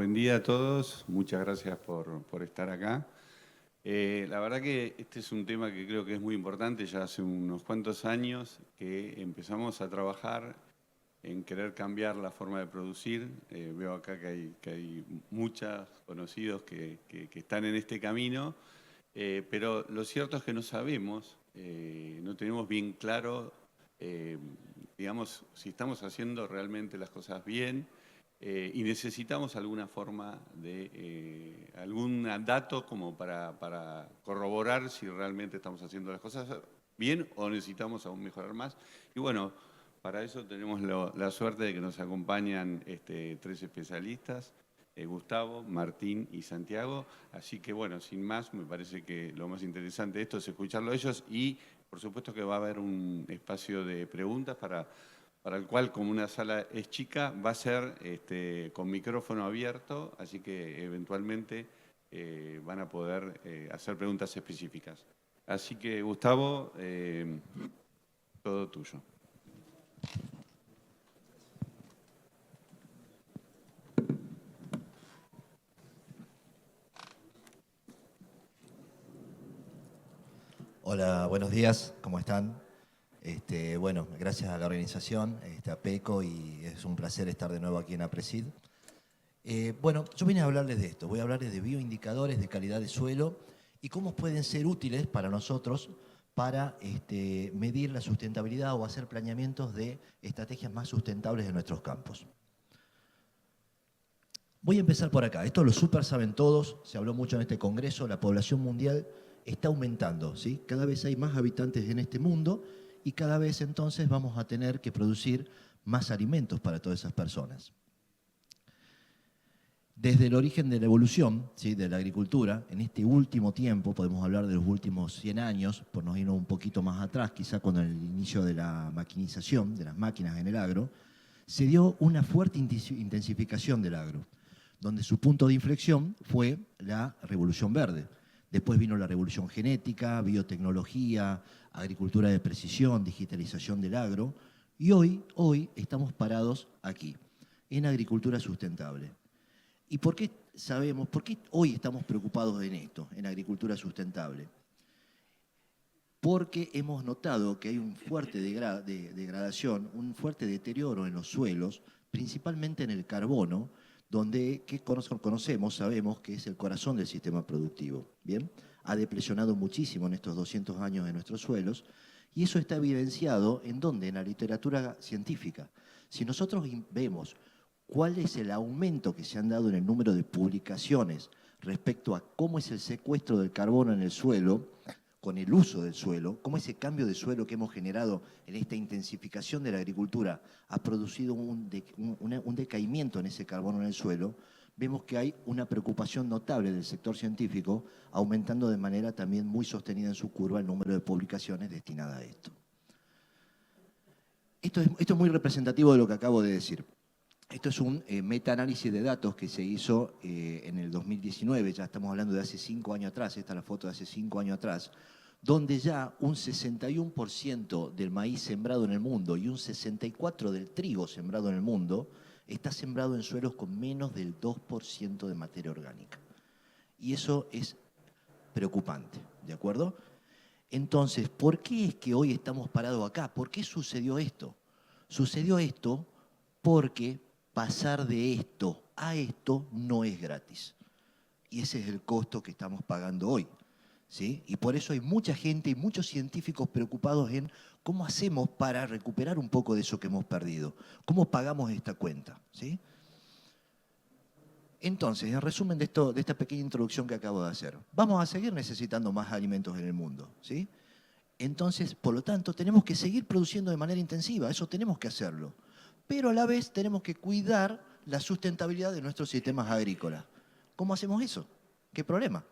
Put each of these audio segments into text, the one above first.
buen día a todos. Muchas gracias por estar acá. La verdad que este es un tema que creo que es muy importante. Ya hace unos cuantos años que empezamos a trabajar en querer cambiar la forma de producir. Veo acá que hay muchos conocidos que están en este camino, pero lo cierto es que no sabemos, no tenemos bien claro, digamos, si estamos haciendo realmente las cosas bien. Y necesitamos alguna forma de, algún dato como para corroborar si realmente estamos haciendo las cosas bien o necesitamos aún mejorar más. Y bueno, para eso tenemos la suerte de que nos acompañan tres especialistas, Gustavo, Martín y Santiago. Así que bueno, sin más, me parece que lo más interesante de esto es escucharlo a ellos y por supuesto que va a haber un espacio de preguntas para el cual, como una sala es chica, va a ser con micrófono abierto, así que eventualmente van a poder hacer preguntas específicas. Así que, Gustavo, todo tuyo. Hola, buenos días, ¿cómo están? Bueno, gracias a la organización, a PECO, y es un placer estar de nuevo aquí en APRESID. Bueno, yo vine a hablarles de esto, voy a hablarles de bioindicadores de calidad de suelo y cómo pueden ser útiles para nosotros para medir la sustentabilidad o hacer planeamientos de estrategias más sustentables en nuestros campos. Voy a empezar por acá. Esto lo súper saben todos, se habló mucho en este congreso, la población mundial está aumentando, ¿sí? Cada vez hay más habitantes en este mundo y cada vez entonces vamos a tener que producir más alimentos para todas esas personas. Desde el origen de la evolución, ¿sí?, de la agricultura, en este último tiempo, podemos hablar de los últimos 100 años, por no irnos un poquito más atrás, quizá con el inicio de la maquinización, de las máquinas en el agro, se dio una fuerte intensificación del agro, donde su punto de inflexión fue la revolución verde. Después vino la revolución genética, biotecnología, agricultura de precisión, digitalización del agro, y hoy estamos parados aquí, en agricultura sustentable. ¿Y por qué hoy estamos preocupados en esto, en agricultura sustentable? Porque hemos notado que hay un fuerte degradación, un fuerte deterioro en los suelos, principalmente en el carbono, donde conocemos, sabemos que es el corazón del sistema productivo. ¿Bien? Ha deplecionado muchísimo en estos 200 años de nuestros suelos, y eso está evidenciado ¿en dónde? En la literatura científica. Si nosotros vemos cuál es el aumento que se han dado en el número de publicaciones respecto a cómo es el secuestro del carbono en el suelo, con el uso del suelo, cómo ese cambio de suelo que hemos generado en esta intensificación de la agricultura ha producido un decaimiento en ese carbono en el suelo, vemos que hay una preocupación notable del sector científico, aumentando de manera también muy sostenida en su curva el número de publicaciones destinadas a esto. Esto es muy representativo de lo que acabo de decir. Esto es un metaanálisis de datos que se hizo en el 2019, ya estamos hablando de hace 5 años atrás, esta es la foto de hace 5 años atrás, donde ya un 61% del maíz sembrado en el mundo y un 64% del trigo sembrado en el mundo está sembrado en suelos con menos del 2% de materia orgánica. Y eso es preocupante, ¿de acuerdo? Entonces, ¿por qué es que hoy estamos parados acá? ¿Por qué sucedió esto? Sucedió esto porque pasar de esto a esto no es gratis. Y ese es el costo que estamos pagando hoy, ¿sí? Y por eso hay mucha gente y muchos científicos preocupados en cómo hacemos para recuperar un poco de eso que hemos perdido. ¿Cómo pagamos esta cuenta? ¿Sí? Entonces, en resumen de esta pequeña introducción que acabo de hacer, vamos a seguir necesitando más alimentos en el mundo, ¿sí? Entonces, por lo tanto, tenemos que seguir produciendo de manera intensiva, eso tenemos que hacerlo. Pero a la vez tenemos que cuidar la sustentabilidad de nuestros sistemas agrícolas. ¿Cómo hacemos eso? ¿Qué problema?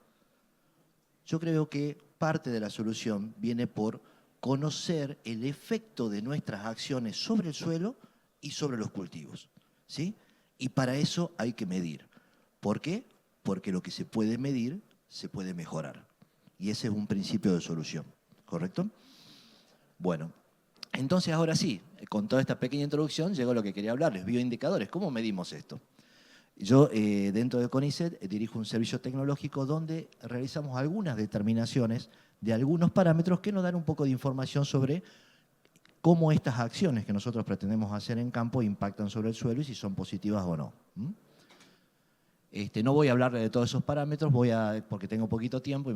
Yo creo que parte de la solución viene por conocer el efecto de nuestras acciones sobre el suelo y sobre los cultivos, ¿sí? Y para eso hay que medir. ¿Por qué? Porque lo que se puede medir se puede mejorar. Y ese es un principio de solución, ¿correcto? Bueno, entonces ahora sí, con toda esta pequeña introducción llegó lo que quería hablarles, bioindicadores. ¿Cómo medimos esto? Yo, dentro de CONICET, dirijo un servicio tecnológico donde realizamos algunas determinaciones de algunos parámetros que nos dan un poco de información sobre cómo estas acciones que nosotros pretendemos hacer en campo impactan sobre el suelo y si son positivas o no. No voy a hablar de todos esos parámetros, porque tengo poquito tiempo y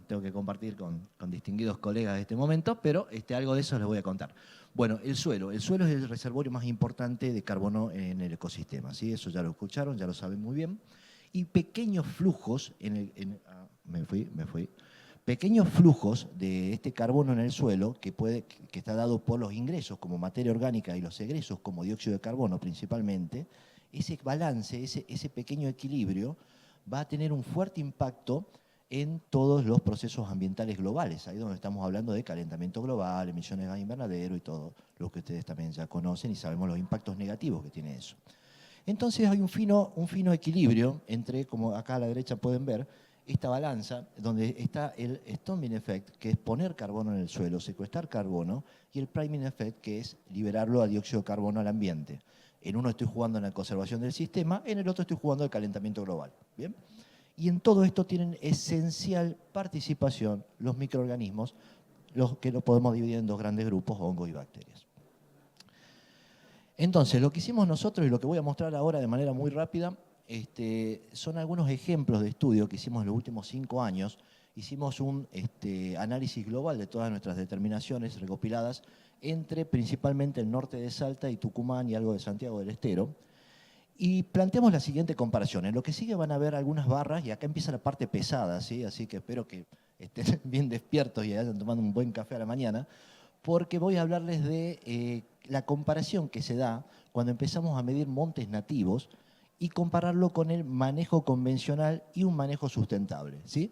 tengo que compartir con distinguidos colegas de este momento, pero algo de eso les voy a contar. Bueno, el suelo es el reservorio más importante de carbono en el ecosistema, ¿sí? Eso ya lo escucharon, ya lo saben muy bien. Y pequeños flujos, pequeños flujos de este carbono en el suelo, que está dado por los ingresos como materia orgánica y los egresos como dióxido de carbono principalmente, ese balance, ese pequeño equilibrio va a tener un fuerte impacto en todos los procesos ambientales globales, ahí donde estamos hablando de calentamiento global, emisiones de gas invernadero y todo lo que ustedes también ya conocen y sabemos los impactos negativos que tiene eso. Entonces hay un fino equilibrio entre, como acá a la derecha pueden ver, esta balanza donde está el Stoneman Effect, que es poner carbono en el suelo, secuestrar carbono, y el Priming Effect, que es liberarlo a dióxido de carbono al ambiente. En uno estoy jugando en la conservación del sistema, en el otro estoy jugando el calentamiento global. ¿Bien? Y en todo esto tienen esencial participación los microorganismos, los que lo podemos dividir en dos grandes grupos, hongos y bacterias. Entonces, lo que hicimos nosotros y lo que voy a mostrar ahora de manera muy rápida son algunos ejemplos de estudio que hicimos en los últimos 5 años. Hicimos un análisis global de todas nuestras determinaciones recopiladas entre principalmente el norte de Salta y Tucumán y algo de Santiago del Estero. Y planteamos la siguiente comparación. En lo que sigue van a ver algunas barras y acá empieza la parte pesada, ¿sí? Así que espero que estén bien despiertos y hayan tomado un buen café a la mañana, porque voy a hablarles de la comparación que se da cuando empezamos a medir montes nativos y compararlo con el manejo convencional y un manejo sustentable, ¿sí?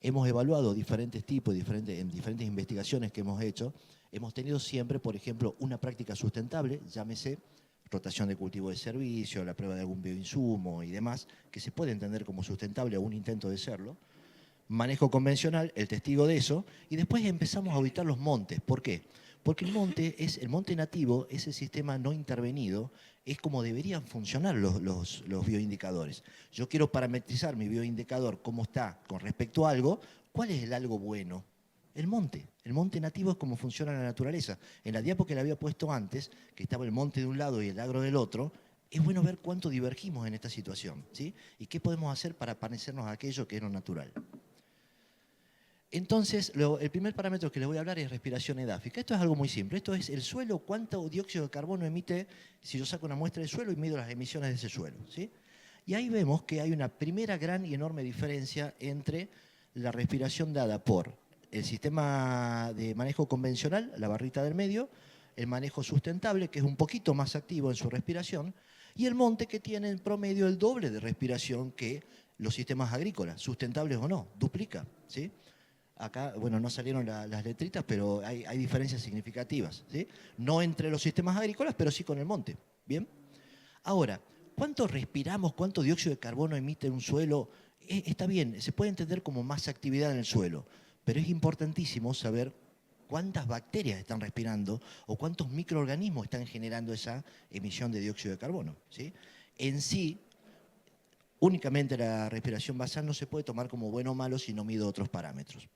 Hemos evaluado diferentes tipos, en diferentes investigaciones que hemos hecho. Hemos tenido siempre, por ejemplo, una práctica sustentable, llámese rotación de cultivo de servicio, la prueba de algún bioinsumo y demás, que se puede entender como sustentable o un intento de serlo. Manejo convencional, el testigo de eso, y después empezamos a auditar los montes. ¿Por qué? Porque el monte nativo, ese sistema no intervenido, es como deberían funcionar los bioindicadores. Yo quiero parametrizar mi bioindicador, cómo está con respecto a algo. ¿Cuál es el algo bueno? El monte nativo es como funciona la naturaleza. En la diapo que le había puesto antes, que estaba el monte de un lado y el agro del otro, es bueno ver cuánto divergimos en esta situación, ¿sí? Y qué podemos hacer para parecernos a aquello que es lo natural. Entonces, el primer parámetro que les voy a hablar es respiración edáfica. Esto es algo muy simple. Esto es el suelo, cuánto dióxido de carbono emite si yo saco una muestra del suelo y mido las emisiones de ese suelo, ¿sí? Y ahí vemos que hay una primera gran y enorme diferencia entre la respiración dada por el sistema de manejo convencional, la barrita del medio, el manejo sustentable, que es un poquito más activo en su respiración, y el monte, que tiene en promedio el doble de respiración que los sistemas agrícolas, sustentables o no, duplica, ¿sí? Acá, bueno, no salieron las letritas, pero hay diferencias significativas, ¿sí? No entre los sistemas agrícolas, pero sí con el monte, ¿bien? Ahora, ¿cuánto respiramos, cuánto dióxido de carbono emite un suelo? Está bien, se puede entender como más actividad en el suelo, pero es importantísimo saber cuántas bacterias están respirando o cuántos microorganismos están generando esa emisión de dióxido de carbono, ¿sí? En sí, únicamente la respiración basal no se puede tomar como bueno o malo si no mido otros parámetros.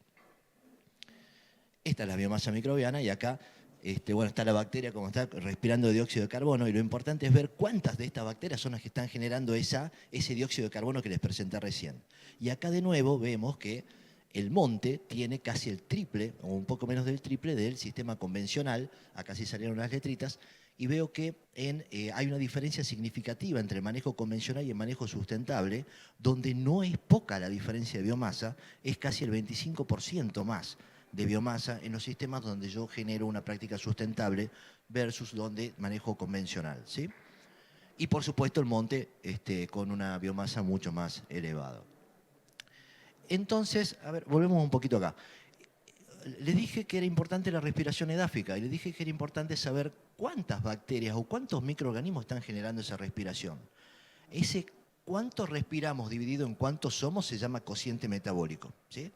Esta es la biomasa microbiana y acá bueno, está la bacteria como está respirando dióxido de carbono, y lo importante es ver cuántas de estas bacterias son las que están generando ese dióxido de carbono que les presenté recién. Y acá de nuevo vemos que el monte tiene casi el triple, o un poco menos del triple, del sistema convencional. Acá sí salieron las letritas. Y veo que hay una diferencia significativa entre el manejo convencional y el manejo sustentable, donde no es poca la diferencia de biomasa, es casi el 25% más de biomasa en los sistemas donde yo genero una práctica sustentable versus donde manejo convencional, ¿sí? Y por supuesto el monte con una biomasa mucho más elevada. Entonces, a ver, volvemos un poquito acá. Les dije que era importante la respiración edáfica y les dije que era importante saber cuántas bacterias o cuántos microorganismos están generando esa respiración. Ese cuánto respiramos dividido en cuántos somos se llama cociente metabólico, ¿sí?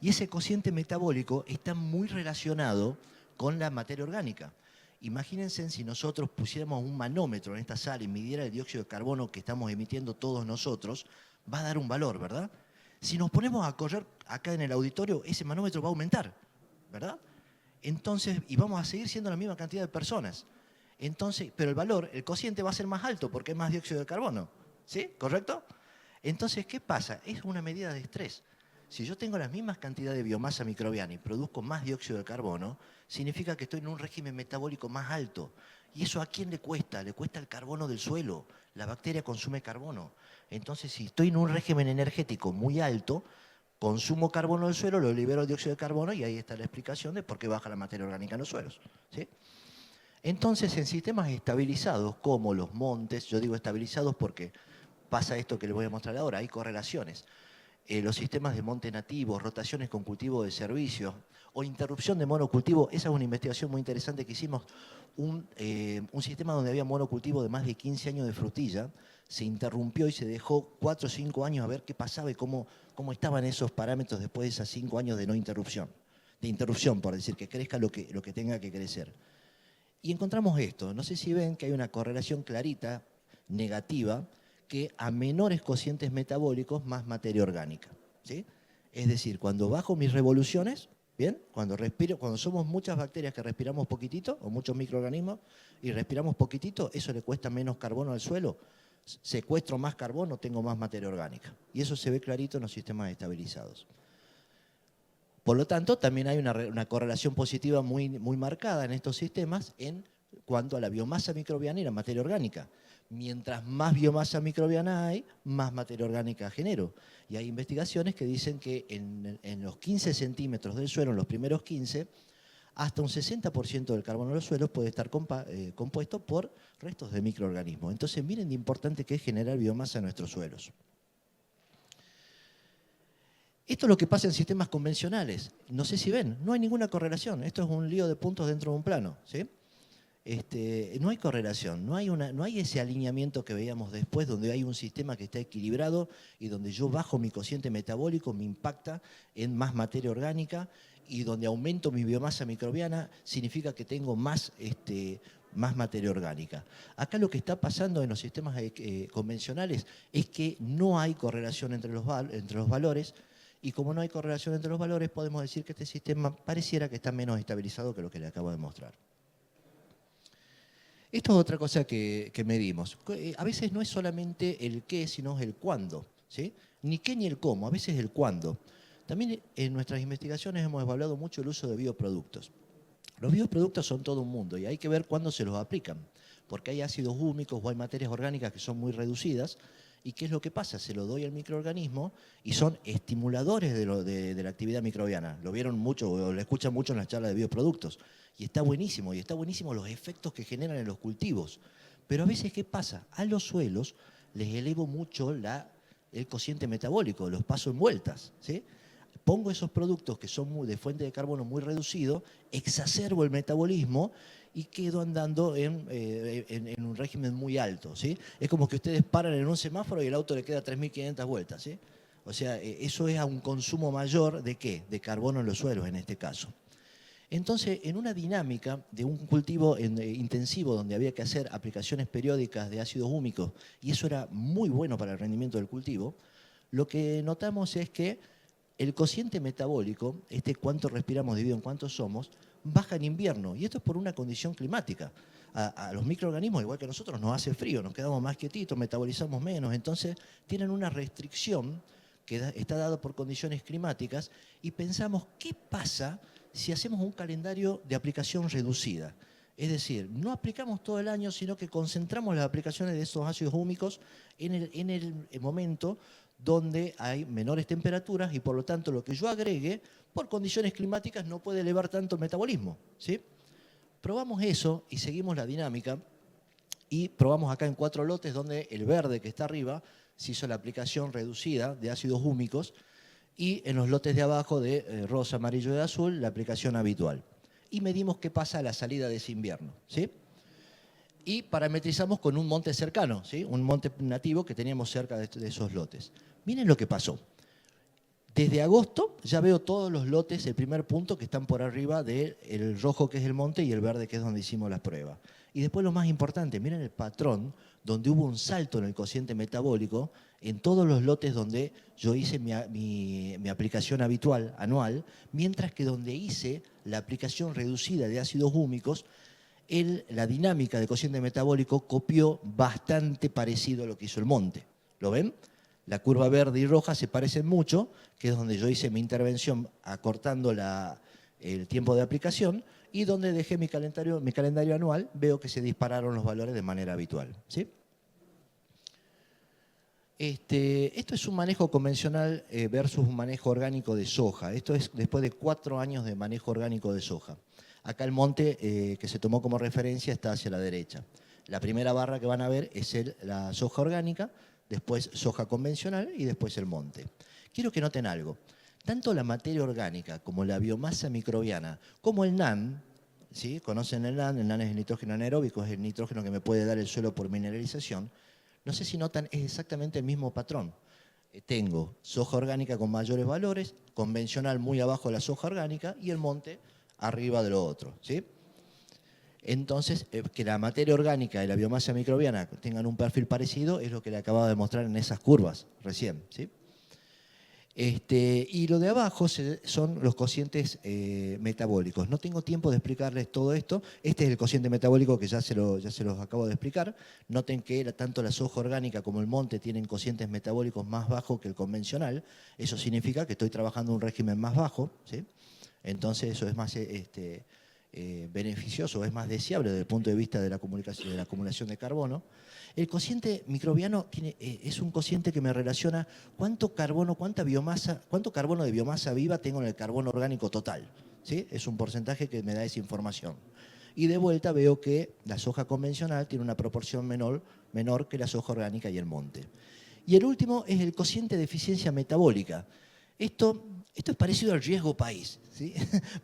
Y ese cociente metabólico está muy relacionado con la materia orgánica. Imagínense si nosotros pusiéramos un manómetro en esta sala y midiera el dióxido de carbono que estamos emitiendo todos nosotros, va a dar un valor, ¿verdad? Si nos ponemos a correr acá en el auditorio, ese manómetro va a aumentar, ¿verdad? Entonces, y vamos a seguir siendo la misma cantidad de personas. Entonces, pero el valor, el cociente va a ser más alto porque es más dióxido de carbono. ¿Sí? ¿Correcto? Entonces, ¿qué pasa? Es una medida de estrés. Si yo tengo las mismas cantidades de biomasa microbiana y produzco más dióxido de carbono, significa que estoy en un régimen metabólico más alto. ¿Y eso a quién le cuesta? Le cuesta el carbono del suelo. La bacteria consume carbono. Entonces, si estoy en un régimen energético muy alto, consumo carbono del suelo, lo libero el dióxido de carbono y ahí está la explicación de por qué baja la materia orgánica en los suelos. ¿Sí? Entonces, en sistemas estabilizados como los montes, yo digo estabilizados porque pasa esto que les voy a mostrar ahora, hay correlaciones. Los sistemas de monte nativos, rotaciones con cultivo de servicios o interrupción de monocultivo, esa es una investigación muy interesante que hicimos. Un sistema donde había monocultivo de más de 15 años de frutilla, se interrumpió y se dejó 4 o 5 años a ver qué pasaba y cómo estaban esos parámetros después de esos 5 años de no interrupción. De interrupción, por decir, que crezca lo que tenga que crecer. Y encontramos esto, no sé si ven que hay una correlación clarita, negativa, que a menores cocientes metabólicos, más materia orgánica. ¿Sí? Es decir, cuando bajo mis revoluciones, ¿bien? Cuando somos muchas bacterias que respiramos poquitito, o muchos microorganismos, y respiramos poquitito, eso le cuesta menos carbono al suelo. Secuestro más carbono, tengo más materia orgánica. Y eso se ve clarito en los sistemas estabilizados. Por lo tanto, también hay una correlación positiva muy marcada en estos sistemas en cuanto a la biomasa microbiana y la materia orgánica. Mientras más biomasa microbiana hay, más materia orgánica genero. Y hay investigaciones que dicen que en los 15 centímetros del suelo, en los primeros 15, hasta un 60% del carbono de los suelos puede estar compuesto por restos de microorganismos. Entonces, miren lo importante que es generar biomasa en nuestros suelos. Esto es lo que pasa en sistemas convencionales. No sé si ven, no hay ninguna correlación. Esto es un lío de puntos dentro de un plano. ¿Sí? No hay correlación, no hay ese alineamiento que veíamos después, donde hay un sistema que está equilibrado y donde yo bajo mi cociente metabólico, me impacta en más materia orgánica, y donde aumento mi biomasa microbiana, significa que tengo más materia orgánica. Acá lo que está pasando en los sistemas convencionales es que no hay correlación entre los valores. Y como no hay correlación entre los valores, podemos decir que este sistema pareciera que está menos estabilizado que lo que le acabo de mostrar. Esto es otra cosa que medimos. A veces no es solamente el qué, sino el cuándo. ¿Sí? Ni qué ni el cómo, a veces el cuándo. También en nuestras investigaciones hemos evaluado mucho el uso de bioproductos. Los bioproductos son todo un mundo y hay que ver cuándo se los aplican, porque hay ácidos húmicos o hay materias orgánicas que son muy reducidas. ¿Y qué es lo que pasa? Se lo doy al microorganismo y son estimuladores de la actividad microbiana. Lo vieron mucho, o lo escuchan mucho en las charlas de bioproductos. Y está buenísimo los efectos que generan en los cultivos. Pero a veces, ¿qué pasa? A los suelos les elevo mucho el cociente metabólico, los paso en vueltas. ¿Sí? Pongo esos productos que son de fuente de carbono muy reducido, exacerbo el metabolismo y quedo andando en un régimen muy alto. ¿Sí? Es como que ustedes paran en un semáforo y el auto le queda 3.500 vueltas. ¿Sí? O sea, eso es a un consumo mayor ¿de qué? De carbono en los suelos en este caso. Entonces, en una dinámica de un cultivo intensivo donde había que hacer aplicaciones periódicas de ácidos húmicos, y eso era muy bueno para el rendimiento del cultivo, lo que notamos es que el cociente metabólico, cuánto respiramos dividido en cuántos somos, baja en invierno. Y esto es por una condición climática. A los microorganismos, igual que a nosotros, nos hace frío, nos quedamos más quietitos, metabolizamos menos. Entonces, tienen una restricción que está dada por condiciones climáticas, y pensamos, ¿qué pasa si hacemos un calendario de aplicación reducida? Es decir, no aplicamos todo el año, sino que concentramos las aplicaciones de esos ácidos húmicos en el momento donde hay menores temperaturas y por lo tanto lo que yo agregue por condiciones climáticas no puede elevar tanto el metabolismo. ¿Sí? Probamos eso y seguimos la dinámica y probamos acá en 4 lotes donde el verde que está arriba se hizo la aplicación reducida de ácidos húmicos y en los lotes de abajo de rosa, amarillo y azul la aplicación habitual. Y medimos qué pasa a la salida de ese invierno. ¿Sí? Y parametrizamos con un monte cercano, ¿sí? Un monte nativo que teníamos cerca de esos lotes. Miren lo que pasó. Desde agosto ya veo todos los lotes, el primer punto, que están por arriba del rojo, que es el monte, y el verde, que es donde hicimos las pruebas. Y después lo más importante, miren el patrón, donde hubo un salto en el cociente metabólico, en todos los lotes donde yo hice mi aplicación habitual, anual, mientras que donde hice la aplicación reducida de ácidos húmicos, la dinámica del cociente metabólico copió bastante parecido a lo que hizo el monte. ¿Lo ven? La curva verde y roja se parecen mucho, que es donde yo hice mi intervención acortando el tiempo de aplicación, y donde dejé mi calendario anual, veo que se dispararon los valores de manera habitual. ¿Sí? Esto es un manejo convencional versus un manejo orgánico de soja. Esto es después de 4 años de manejo orgánico de soja. Acá el monte que se tomó como referencia está hacia la derecha. La primera barra que van a ver es la soja orgánica, después soja convencional y después el monte. Quiero que noten algo. Tanto la materia orgánica como la biomasa microbiana, como el NAN, ¿sí? ¿Conocen el NAN? El NAN es el nitrógeno anaeróbico, es el nitrógeno que me puede dar el suelo por mineralización. No sé si notan, es exactamente el mismo patrón. Tengo soja orgánica con mayores valores, convencional muy abajo de la soja orgánica y el monte arriba de lo otro, ¿sí? Entonces, que la materia orgánica y la biomasa microbiana tengan un perfil parecido es lo que le acababa de mostrar en esas curvas recién, ¿sí? Y lo de abajo son los cocientes metabólicos. No tengo tiempo de explicarles todo esto. Este es el cociente metabólico que ya se los acabo de explicar. Noten que tanto la soja orgánica como el monte tienen cocientes metabólicos más bajos que el convencional. Eso significa que estoy trabajando en un régimen más bajo, ¿sí? Entonces eso es más beneficioso, es más deseable desde el punto de vista de la acumulación de carbono. El cociente microbiano es un cociente que me relaciona cuánto carbono de biomasa viva tengo en el carbono orgánico total, ¿sí? Es un porcentaje que me da esa información. Y de vuelta veo que la soja convencional tiene una proporción menor que la soja orgánica y el monte. Y el último es el cociente de eficiencia metabólica. Esto es parecido al riesgo país, ¿sí?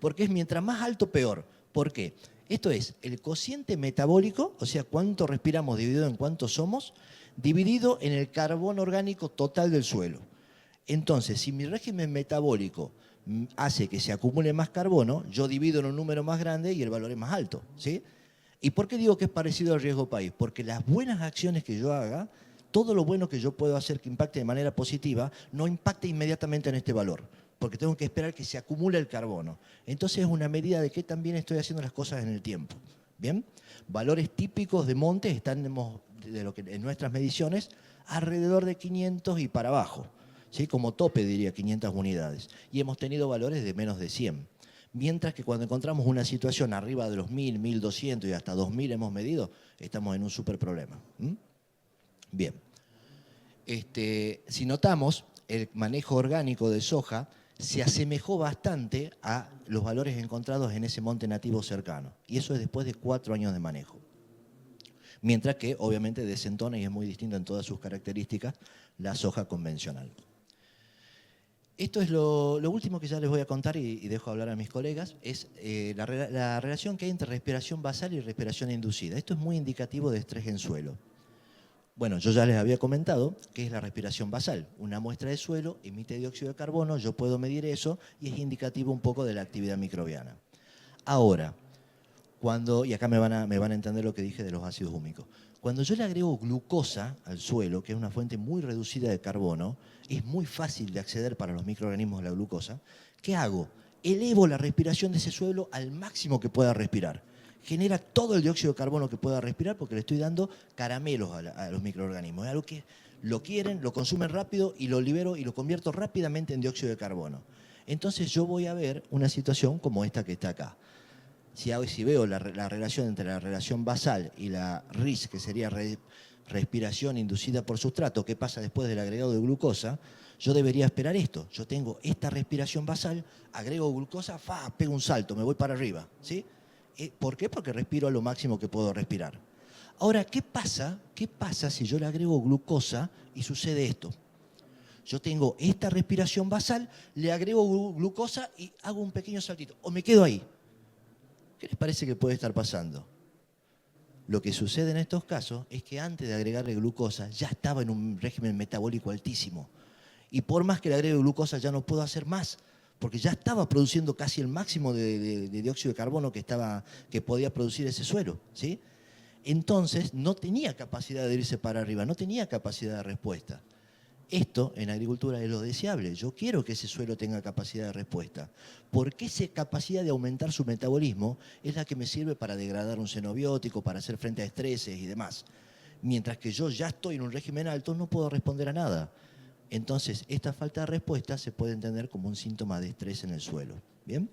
Porque es mientras más alto, peor. ¿Por qué? Esto es el cociente metabólico, o sea, cuánto respiramos dividido en cuánto somos, dividido en el carbono orgánico total del suelo. Entonces, si mi régimen metabólico hace que se acumule más carbono, yo divido en un número más grande y el valor es más alto, ¿sí? ¿Y por qué digo que es parecido al riesgo país? Porque las buenas acciones que yo haga, todo lo bueno que yo puedo hacer que impacte de manera positiva, no impacta inmediatamente en este valor, porque tengo que esperar que se acumule el carbono. Entonces es una medida de que también estoy haciendo las cosas en el tiempo. ¿Bien? Valores típicos de monte están en nuestras mediciones alrededor de 500 y para abajo, ¿sí? Como tope diría 500 unidades. Y hemos tenido valores de menos de 100. Mientras que cuando encontramos una situación arriba de los 1000, 1200 y hasta 2000 hemos medido, estamos en un súper problema. Bien. Si notamos, el manejo orgánico de soja se asemejó bastante a los valores encontrados en ese monte nativo cercano. Y eso es después de 4 años de manejo. Mientras que, obviamente, desentona y es muy distinta en todas sus características la soja convencional. Esto es lo último que ya les voy a contar y dejo hablar a mis colegas, es la relación que hay entre respiración basal y respiración inducida. Esto es muy indicativo de estrés en suelo. Bueno, yo ya les había comentado que es la respiración basal. Una muestra de suelo emite dióxido de carbono, yo puedo medir eso y es indicativo un poco de la actividad microbiana. Ahora, y acá me van a entender lo que dije de los ácidos húmicos. Cuando yo le agrego glucosa al suelo, que es una fuente muy reducida de carbono, es muy fácil de acceder para los microorganismos a la glucosa, ¿qué hago? Elevo la respiración de ese suelo al máximo que pueda respirar. Genera todo el dióxido de carbono que pueda respirar porque le estoy dando caramelos a los microorganismos. Es algo que lo quieren, lo consumen rápido y lo libero y lo convierto rápidamente en dióxido de carbono. Entonces yo voy a ver una situación como esta que está acá. Si veo la relación entre la relación basal y la RIS, que sería respiración inducida por sustrato, ¿qué pasa después del agregado de glucosa? Yo debería esperar esto. Yo tengo esta respiración basal, agrego glucosa, pego un salto, me voy para arriba, ¿sí? ¿Por qué? Porque respiro a lo máximo que puedo respirar. Ahora, ¿qué pasa si yo le agrego glucosa y sucede esto? Yo tengo esta respiración basal, le agrego glucosa y hago un pequeño saltito, o me quedo ahí. ¿Qué les parece que puede estar pasando? Lo que sucede en estos casos es que antes de agregarle glucosa ya estaba en un régimen metabólico altísimo. Y por más que le agregue glucosa ya no puedo hacer más, porque ya estaba produciendo casi el máximo de dióxido de carbono que podía producir ese suelo, ¿sí? Entonces no tenía capacidad de irse para arriba, no tenía capacidad de respuesta. Esto en agricultura es lo deseable. Yo quiero que ese suelo tenga capacidad de respuesta, porque esa capacidad de aumentar su metabolismo es la que me sirve para degradar un xenobiótico, para hacer frente a estreses y demás. Mientras que yo ya estoy en un régimen alto, no puedo responder a nada. Entonces, esta falta de respuesta se puede entender como un síntoma de estrés en el suelo. ¿Bien?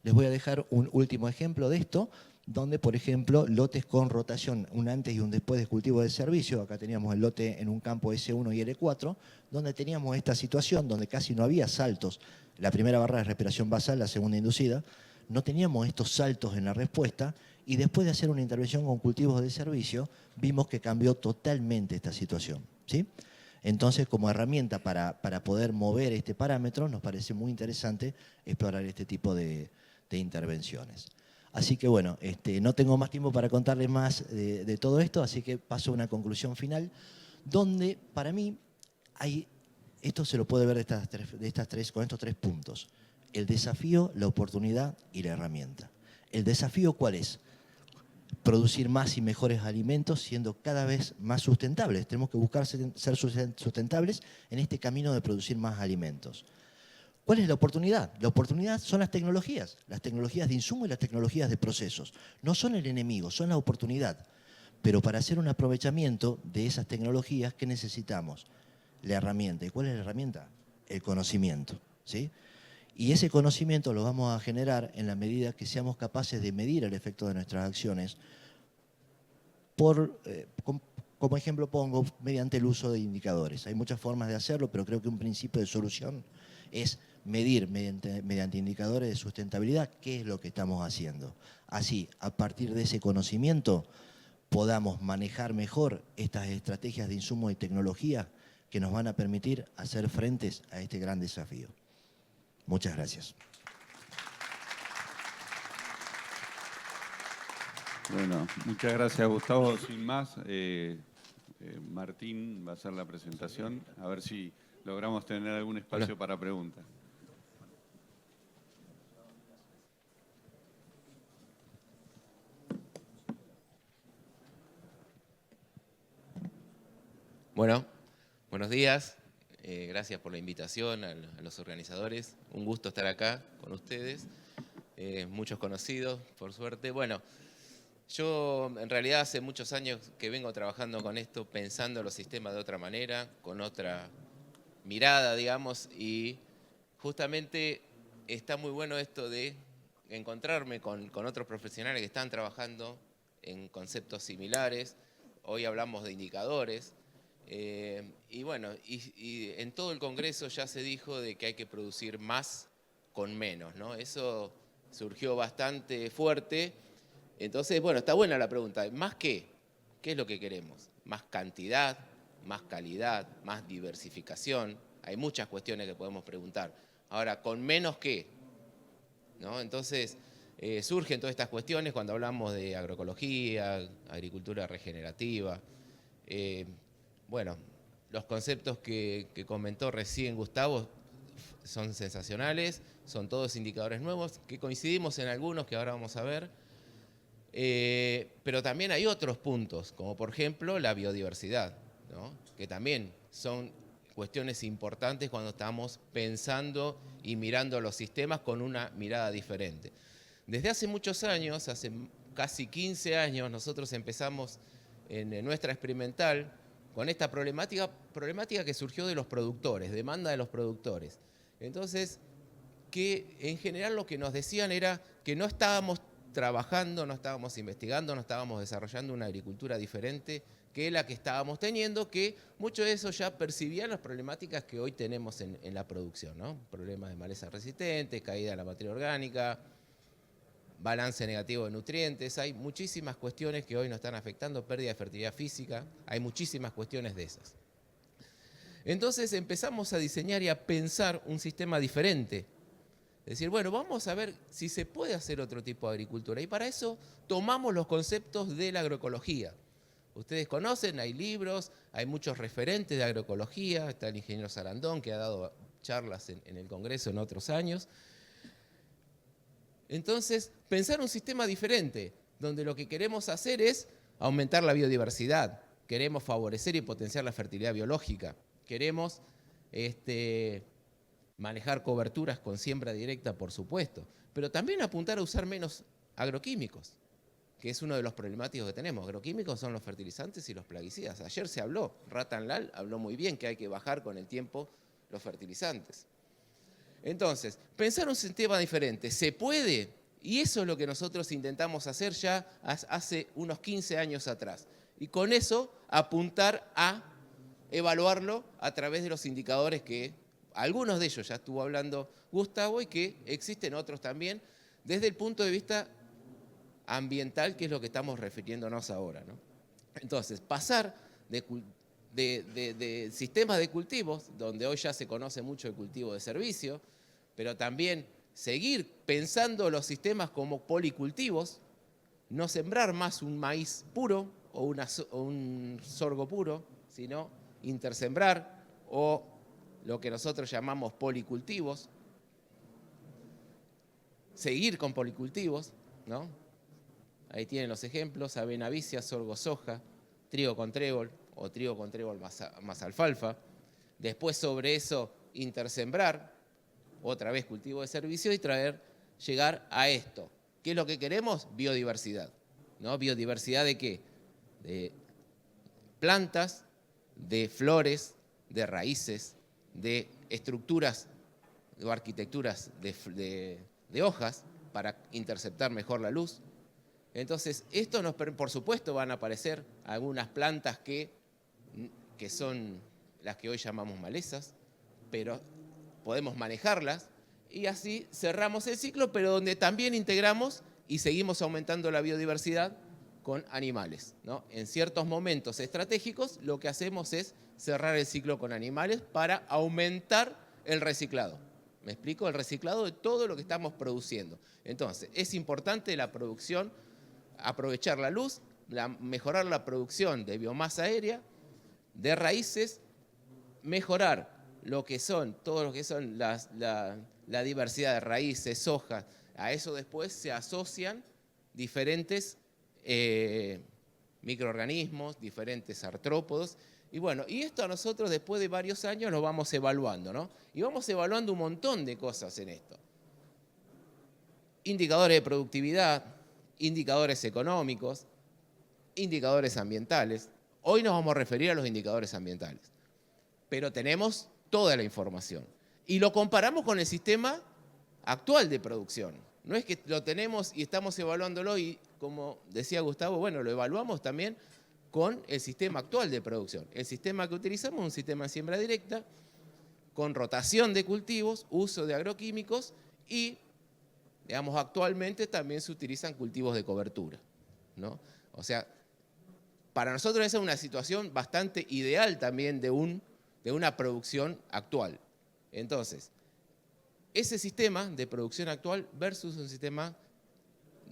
Les voy a dejar un último ejemplo de esto, donde, por ejemplo, lotes con rotación, un antes y un después de cultivo de servicio. Acá teníamos el lote en un campo S1 y L4, donde teníamos esta situación donde casi no había saltos. La primera barra de respiración basal, la segunda inducida. No teníamos estos saltos en la respuesta y después de hacer una intervención con cultivos de servicio, vimos que cambió totalmente esta situación, ¿sí? Entonces, como herramienta para poder mover este parámetro, nos parece muy interesante explorar este tipo de intervenciones. Así que bueno, no tengo más tiempo para contarles más de todo esto, así que paso a una conclusión final, donde para mí esto se lo puede ver con estos tres puntos: el desafío, la oportunidad y la herramienta. ¿El desafío cuál es? Producir más y mejores alimentos siendo cada vez más sustentables. Tenemos que buscar ser sustentables en este camino de producir más alimentos. ¿Cuál es la oportunidad? La oportunidad son las tecnologías de insumo y las tecnologías de procesos. No son el enemigo, son la oportunidad. Pero para hacer un aprovechamiento de esas tecnologías, ¿qué necesitamos? La herramienta. ¿Y cuál es la herramienta? El conocimiento, ¿sí? Y ese conocimiento lo vamos a generar en la medida que seamos capaces de medir el efecto de nuestras acciones. Como ejemplo pongo, mediante el uso de indicadores. Hay muchas formas de hacerlo, pero creo que un principio de solución es medir mediante indicadores de sustentabilidad qué es lo que estamos haciendo. Así, a partir de ese conocimiento, podamos manejar mejor estas estrategias de insumo y tecnología que nos van a permitir hacer frentes a este gran desafío. Muchas gracias. Bueno, muchas gracias, Gustavo. Sin más, Martín va a hacer la presentación. A ver si logramos tener algún espacio para preguntas. Bueno, buenos días. Gracias por la invitación a los organizadores. Un gusto estar acá con ustedes. Muchos conocidos, por suerte. Bueno, yo en realidad hace muchos años que vengo trabajando con esto, pensando los sistemas de otra manera, con otra mirada, digamos, y justamente está muy bueno esto de encontrarme con otros profesionales que están trabajando en conceptos similares. Hoy hablamos de indicadores. Y bueno, y en todo el Congreso ya se dijo de que hay que producir más con menos, ¿no? Eso surgió bastante fuerte. Entonces, bueno, está buena la pregunta. ¿Más qué? ¿Qué es lo que queremos? ¿Más cantidad? ¿Más calidad? ¿Más diversificación? Hay muchas cuestiones que podemos preguntar. Ahora, ¿con menos qué? ¿No? Entonces, surgen todas estas cuestiones cuando hablamos de agroecología, agricultura regenerativa. Bueno, los conceptos que comentó recién Gustavo son sensacionales, son todos indicadores nuevos, que coincidimos en algunos que ahora vamos a ver, pero también hay otros puntos, como por ejemplo la biodiversidad, ¿no? Que también son cuestiones importantes cuando estamos pensando y mirando los sistemas con una mirada diferente. Desde hace muchos años, hace casi 15 años, nosotros empezamos en nuestra experimental con esta problemática que surgió de los productores, demanda de los productores. Entonces, que en general lo que nos decían era que no estábamos trabajando, no estábamos investigando, no estábamos desarrollando una agricultura diferente que la que estábamos teniendo, que mucho de eso ya percibían las problemáticas que hoy tenemos en la producción, ¿no? Problemas de maleza resistente, caída de la materia orgánica, balance negativo de nutrientes, hay muchísimas cuestiones que hoy nos están afectando, pérdida de fertilidad física, hay muchísimas cuestiones de esas. Entonces empezamos a diseñar y a pensar un sistema diferente. Es decir, bueno, vamos a ver si se puede hacer otro tipo de agricultura. Y para eso tomamos los conceptos de la agroecología. ustedes conocen, hay libros, hay muchos referentes de agroecología, está el ingeniero Sarandón, que ha dado charlas en el Congreso en otros años. Entonces, pensar un sistema diferente, donde lo que queremos hacer es aumentar la biodiversidad, queremos favorecer y potenciar la fertilidad biológica, queremos manejar coberturas con siembra directa, por supuesto, pero también apuntar a usar menos agroquímicos, que es uno de los problemáticos que tenemos. Agroquímicos son los fertilizantes y los plaguicidas. Ayer se habló, Ratan Lal habló muy bien que hay que bajar con el tiempo los fertilizantes. Entonces, pensar un sistema diferente, ¿se puede? Y eso es lo que nosotros intentamos hacer ya hace unos 15 años atrás. Y con eso apuntar a evaluarlo a través de los indicadores que, algunos de ellos ya estuvo hablando Gustavo, y que existen otros también, desde el punto de vista ambiental, que es lo que estamos refiriéndonos ahora, ¿no? Entonces, pasar de sistemas de cultivos, donde hoy ya se conoce mucho el cultivo de servicio, pero también seguir pensando los sistemas como policultivos, no sembrar más un maíz puro o un sorgo puro, sino intersembrar, o lo que nosotros llamamos policultivos, seguir con policultivos, ¿no? Ahí tienen los ejemplos: avena, vicia, sorgo, soja, trigo con trébol o trigo con trébol más alfalfa. Después sobre eso intersembrar, otra vez cultivo de servicio, y llegar a esto. ¿Qué es lo que queremos? Biodiversidad, ¿no? ¿Biodiversidad de qué? De plantas, de flores, de raíces, de estructuras o arquitecturas de hojas para interceptar mejor la luz. Entonces, esto por supuesto van a aparecer algunas plantas que son las que hoy llamamos malezas, pero podemos manejarlas, y así cerramos el ciclo, pero donde también integramos y seguimos aumentando la biodiversidad con animales, ¿no? En ciertos momentos estratégicos lo que hacemos es cerrar el ciclo con animales para aumentar el reciclado. ¿Me explico? El reciclado de todo lo que estamos produciendo. Entonces, es importante la producción, aprovechar la luz, mejorar la producción de biomasa aérea, de raíces, mejorar todo lo que son la diversidad de raíces, hojas. A eso después se asocian diferentes microorganismos, diferentes artrópodos. Y bueno, y esto a nosotros después de varios años lo vamos evaluando, ¿no? Y vamos evaluando un montón de cosas en esto. Indicadores de productividad, indicadores económicos, indicadores ambientales. Hoy nos vamos a referir a los indicadores ambientales, pero tenemos toda la información y lo comparamos con el sistema actual de producción. No es que lo tenemos y estamos evaluándolo y, como decía Gustavo, bueno, lo evaluamos también con el sistema actual de producción. El sistema que utilizamos es un sistema de siembra directa, con rotación de cultivos, uso de agroquímicos y, digamos, actualmente también se utilizan cultivos de cobertura, ¿no? O sea, para nosotros esa es una situación bastante ideal también de una producción actual. Entonces, ese sistema de producción actual versus un sistema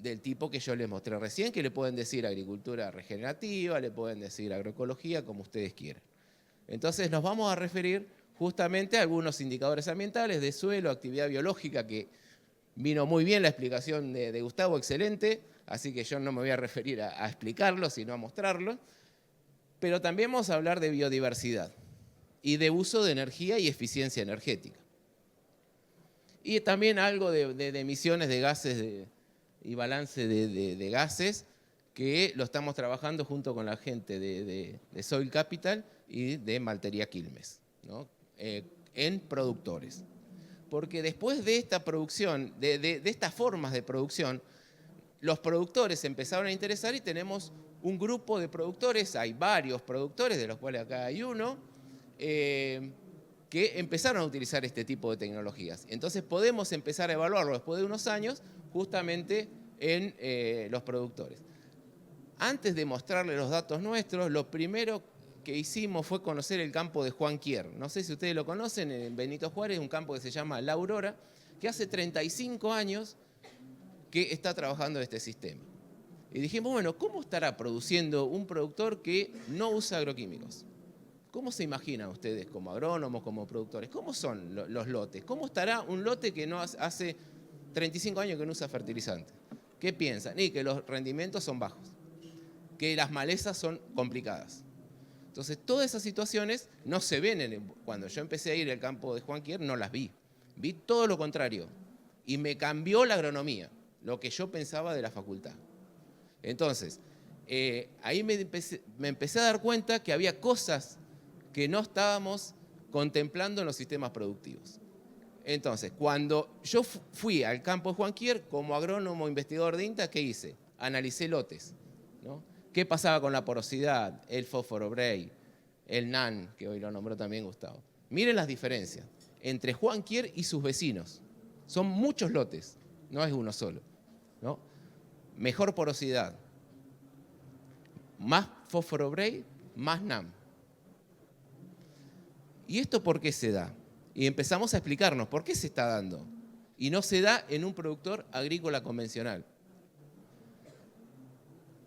del tipo que yo les mostré recién, que le pueden decir agricultura regenerativa, le pueden decir agroecología, como ustedes quieran. Entonces nos vamos a referir justamente a algunos indicadores ambientales de suelo, actividad biológica, que vino muy bien la explicación de Gustavo, excelente, así que yo no me voy a referir a explicarlo, sino a mostrarlo. Pero también vamos a hablar de biodiversidad y de uso de energía y eficiencia energética. Y también algo de emisiones de gases y balance de gases, que lo estamos trabajando junto con la gente de Soil Capital y de Maltería Quilmes, ¿no? En productores. Porque después de esta producción, de estas formas de producción, los productores se empezaron a interesar y tenemos un grupo de productores, hay varios productores, de los cuales acá hay uno, que empezaron a utilizar este tipo de tecnologías. Entonces podemos empezar a evaluarlo después de unos años justamente en los productores. Antes de mostrarles los datos nuestros, lo primero que hicimos fue conocer el campo de Juan Quier. No sé si ustedes lo conocen, en Benito Juárez, un campo que se llama La Aurora, que hace 35 años que está trabajando este sistema. Y dijimos, bueno, ¿cómo estará produciendo un productor que no usa agroquímicos? ¿Cómo se imaginan ustedes como agrónomos, como productores? ¿Cómo son los lotes? ¿Cómo estará un lote que no hace 35 años que no usa fertilizante? ¿Qué piensan? Y que los rendimientos son bajos, que las malezas son complicadas. Entonces, todas esas situaciones no se ven. Cuando yo empecé a ir al campo de Juan Quier, no las vi. Vi todo lo contrario. Y me cambió la agronomía, lo que yo pensaba de la facultad. Entonces, ahí me empecé a dar cuenta que había cosas que no estábamos contemplando en los sistemas productivos. Entonces, cuando yo fui al campo de Juan Quier, como agrónomo investigador de INTA, ¿qué hice? Analicé lotes, ¿no? ¿Qué pasaba con la porosidad, el fósforo Bray, el NAN, que hoy lo nombró también Gustavo? Miren las diferencias entre Juan Quier y sus vecinos. Son muchos lotes, no es uno solo, ¿no? Mejor porosidad, más fósforo Bray, más NAN. ¿Y esto por qué se da? Y empezamos a explicarnos por qué se está dando. Y no se da en un productor agrícola convencional.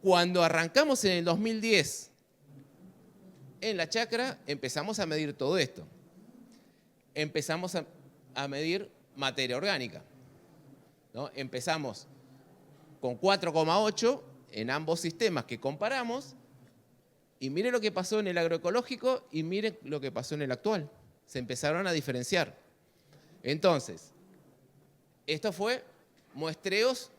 Cuando arrancamos en el 2010 en la chacra, empezamos a medir todo esto. Empezamos a medir materia orgánica, ¿no? Empezamos con 4,8 en ambos sistemas que comparamos. Y mire lo que pasó en el agroecológico y mire lo que pasó en el actual. Se empezaron a diferenciar. Entonces, esto fue muestreos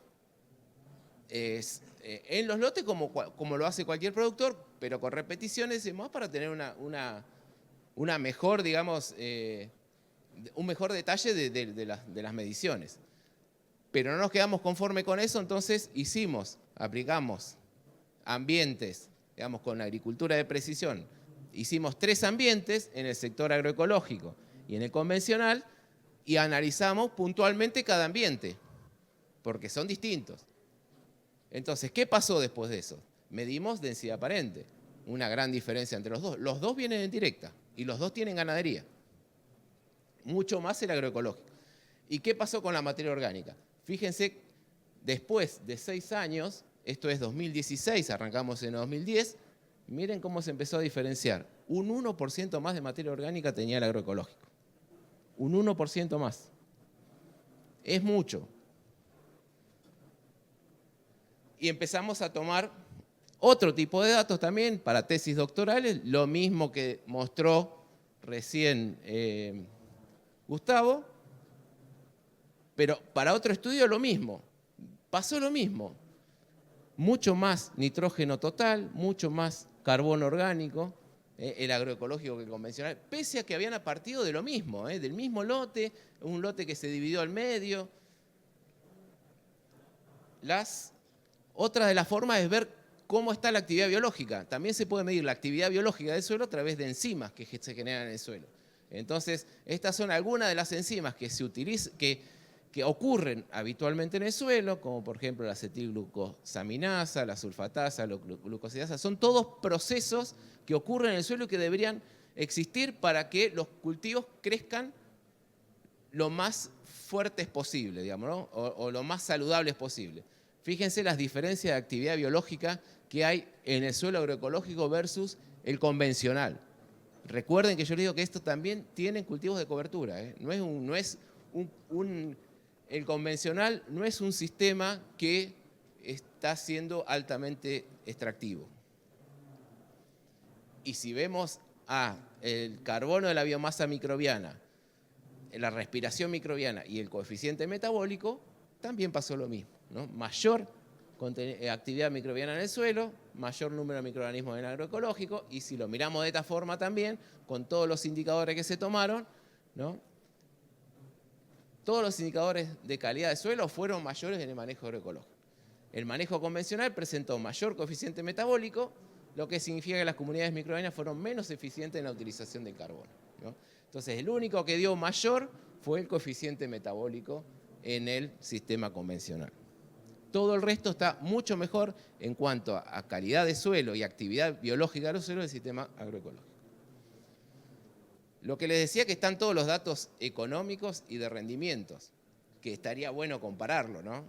en los lotes como lo hace cualquier productor, pero con repeticiones más para tener una mejor, digamos, un mejor detalle de las mediciones. Pero no nos quedamos conforme con eso, entonces aplicamos ambientes, digamos, con agricultura de precisión. Hicimos 3 ambientes en el sector agroecológico y en el convencional y analizamos puntualmente cada ambiente, porque son distintos. Entonces, ¿qué pasó después de eso? Medimos densidad aparente, una gran diferencia entre los dos. Los dos vienen en directa y los dos tienen ganadería, mucho más el agroecológico. ¿Y qué pasó con la materia orgánica? Fíjense, después de 6 años, esto es 2016, arrancamos en 2010, miren cómo se empezó a diferenciar. Un 1% más de materia orgánica tenía el agroecológico. Un 1% más. Es mucho. Y empezamos a tomar otro tipo de datos también para tesis doctorales, lo mismo que mostró recién Gustavo, pero para otro estudio lo mismo. Pasó lo mismo. Mucho más nitrógeno total, mucho más carbono orgánico, el agroecológico que el convencional, pese a que habían partido de lo mismo, del mismo lote, un lote que se dividió al medio. Otra de las formas es ver cómo está la actividad biológica. También se puede medir la actividad biológica del suelo a través de enzimas que se generan en el suelo. Entonces, estas son algunas de las enzimas que se utilizan, que ocurren habitualmente en el suelo, como por ejemplo la acetilglucosaminasa, la sulfatasa, la glucosidasa. Son todos procesos que ocurren en el suelo y que deberían existir para que los cultivos crezcan lo más fuertes posible, digamos, ¿no? o lo más saludables posible. Fíjense las diferencias de actividad biológica que hay en el suelo agroecológico versus el convencional. Recuerden que yo les digo que esto también tiene cultivos de cobertura. El convencional no es un sistema que está siendo altamente extractivo. Y si vemos el carbono de la biomasa microbiana, la respiración microbiana y el coeficiente metabólico, también pasó lo mismo, ¿no? Mayor actividad microbiana en el suelo, mayor número de microorganismos en el agroecológico, y si lo miramos de esta forma también, con todos los indicadores que se tomaron, ¿no? Todos los indicadores de calidad de suelo fueron mayores en el manejo agroecológico. El manejo convencional presentó mayor coeficiente metabólico, lo que significa que las comunidades microbianas fueron menos eficientes en la utilización del carbono, ¿no? Entonces, el único que dio mayor fue el coeficiente metabólico en el sistema convencional. Todo el resto está mucho mejor en cuanto a calidad de suelo y actividad biológica de los suelos del sistema agroecológico. Lo que les decía que están todos los datos económicos y de rendimientos, que estaría bueno compararlo, ¿no?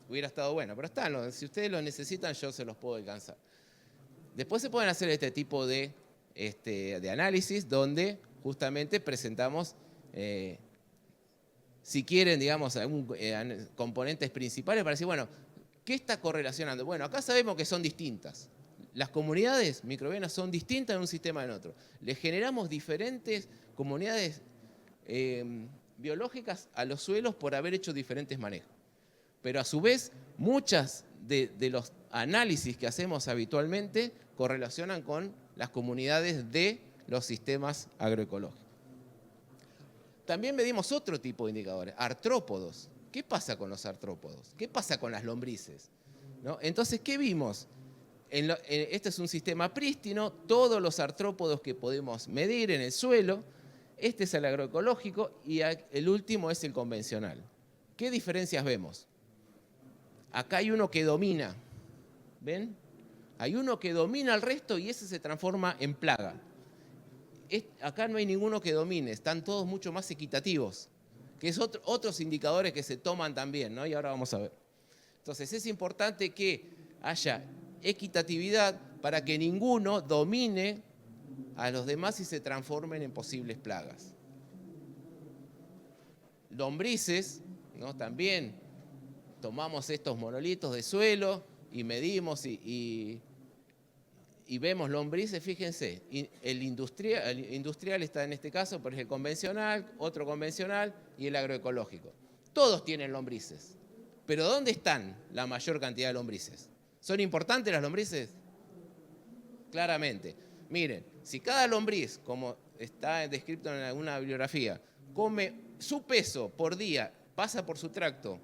hubiera estado bueno, pero están, si ustedes lo necesitan yo se los puedo alcanzar. Después se pueden hacer este tipo de análisis donde justamente presentamos, si quieren, digamos, componentes principales para decir, bueno, ¿qué está correlacionando? Bueno, acá sabemos que son distintas. Las comunidades microbianas son distintas en un sistema en otro. Le generamos diferentes comunidades biológicas a los suelos por haber hecho diferentes manejos. Pero a su vez, muchas de los análisis que hacemos habitualmente correlacionan con las comunidades de los sistemas agroecológicos. También medimos otro tipo de indicadores, artrópodos. ¿Qué pasa con los artrópodos? ¿Qué pasa con las lombrices? ¿No? Entonces, ¿qué vimos? Este es un sistema prístino, todos los artrópodos que podemos medir en el suelo. Este es el agroecológico y el último es el convencional. ¿Qué diferencias vemos? Acá hay uno que domina, ¿ven? Hay uno que domina al resto y ese se transforma en plaga. Acá no hay ninguno que domine, están todos mucho más equitativos, que es otros indicadores que se toman también, ¿no? Y ahora vamos a ver. Entonces es importante que haya equitatividad para que ninguno domine a los demás y se transformen en posibles plagas. Lombrices, ¿no? También tomamos estos monolitos de suelo y medimos y vemos lombrices, fíjense, el industrial está en este caso, pero es el convencional, otro convencional y el agroecológico. Todos tienen lombrices, pero ¿dónde están la mayor cantidad de lombrices? ¿Son importantes las lombrices? Claramente. Miren, si cada lombriz, como está descrito en alguna bibliografía, come su peso por día, pasa por su tracto,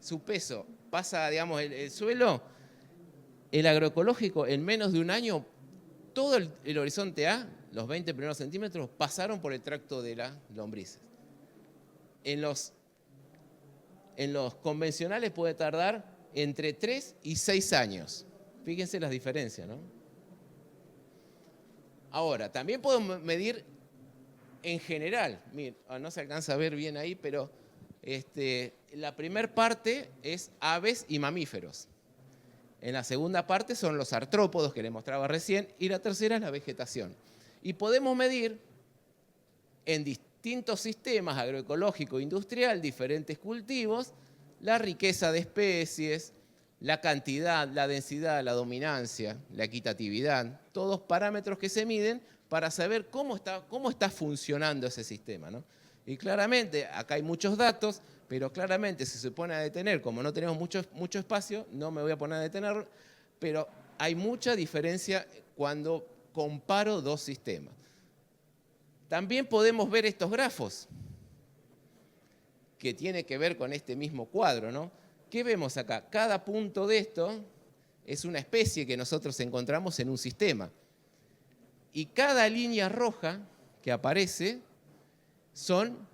su peso pasa, digamos, el suelo, el agroecológico en menos de un año, todo el horizonte A, los 20 primeros centímetros, pasaron por el tracto de las lombrices. En los convencionales puede tardar entre 3 y 6 años. Fíjense las diferencias, ¿no? Ahora, también podemos medir en general. Miren, no se alcanza a ver bien ahí, pero la primera parte es aves y mamíferos. En la segunda parte son los artrópodos que les mostraba recién y la tercera es la vegetación. Y podemos medir en distintos sistemas agroecológico e industrial, diferentes cultivos, la riqueza de especies, la cantidad, la densidad, la dominancia, la equitatividad, todos parámetros que se miden para saber cómo está funcionando ese sistema, ¿no? Y claramente, acá hay muchos datos, pero claramente si se pone a detener, como no tenemos mucho espacio, no me voy a poner a detener, pero hay mucha diferencia cuando comparo dos sistemas. También podemos ver estos grafos, que tiene que ver con este mismo cuadro, ¿no? ¿Qué vemos acá? Cada punto de esto es una especie que nosotros encontramos en un sistema. Y cada línea roja que aparece son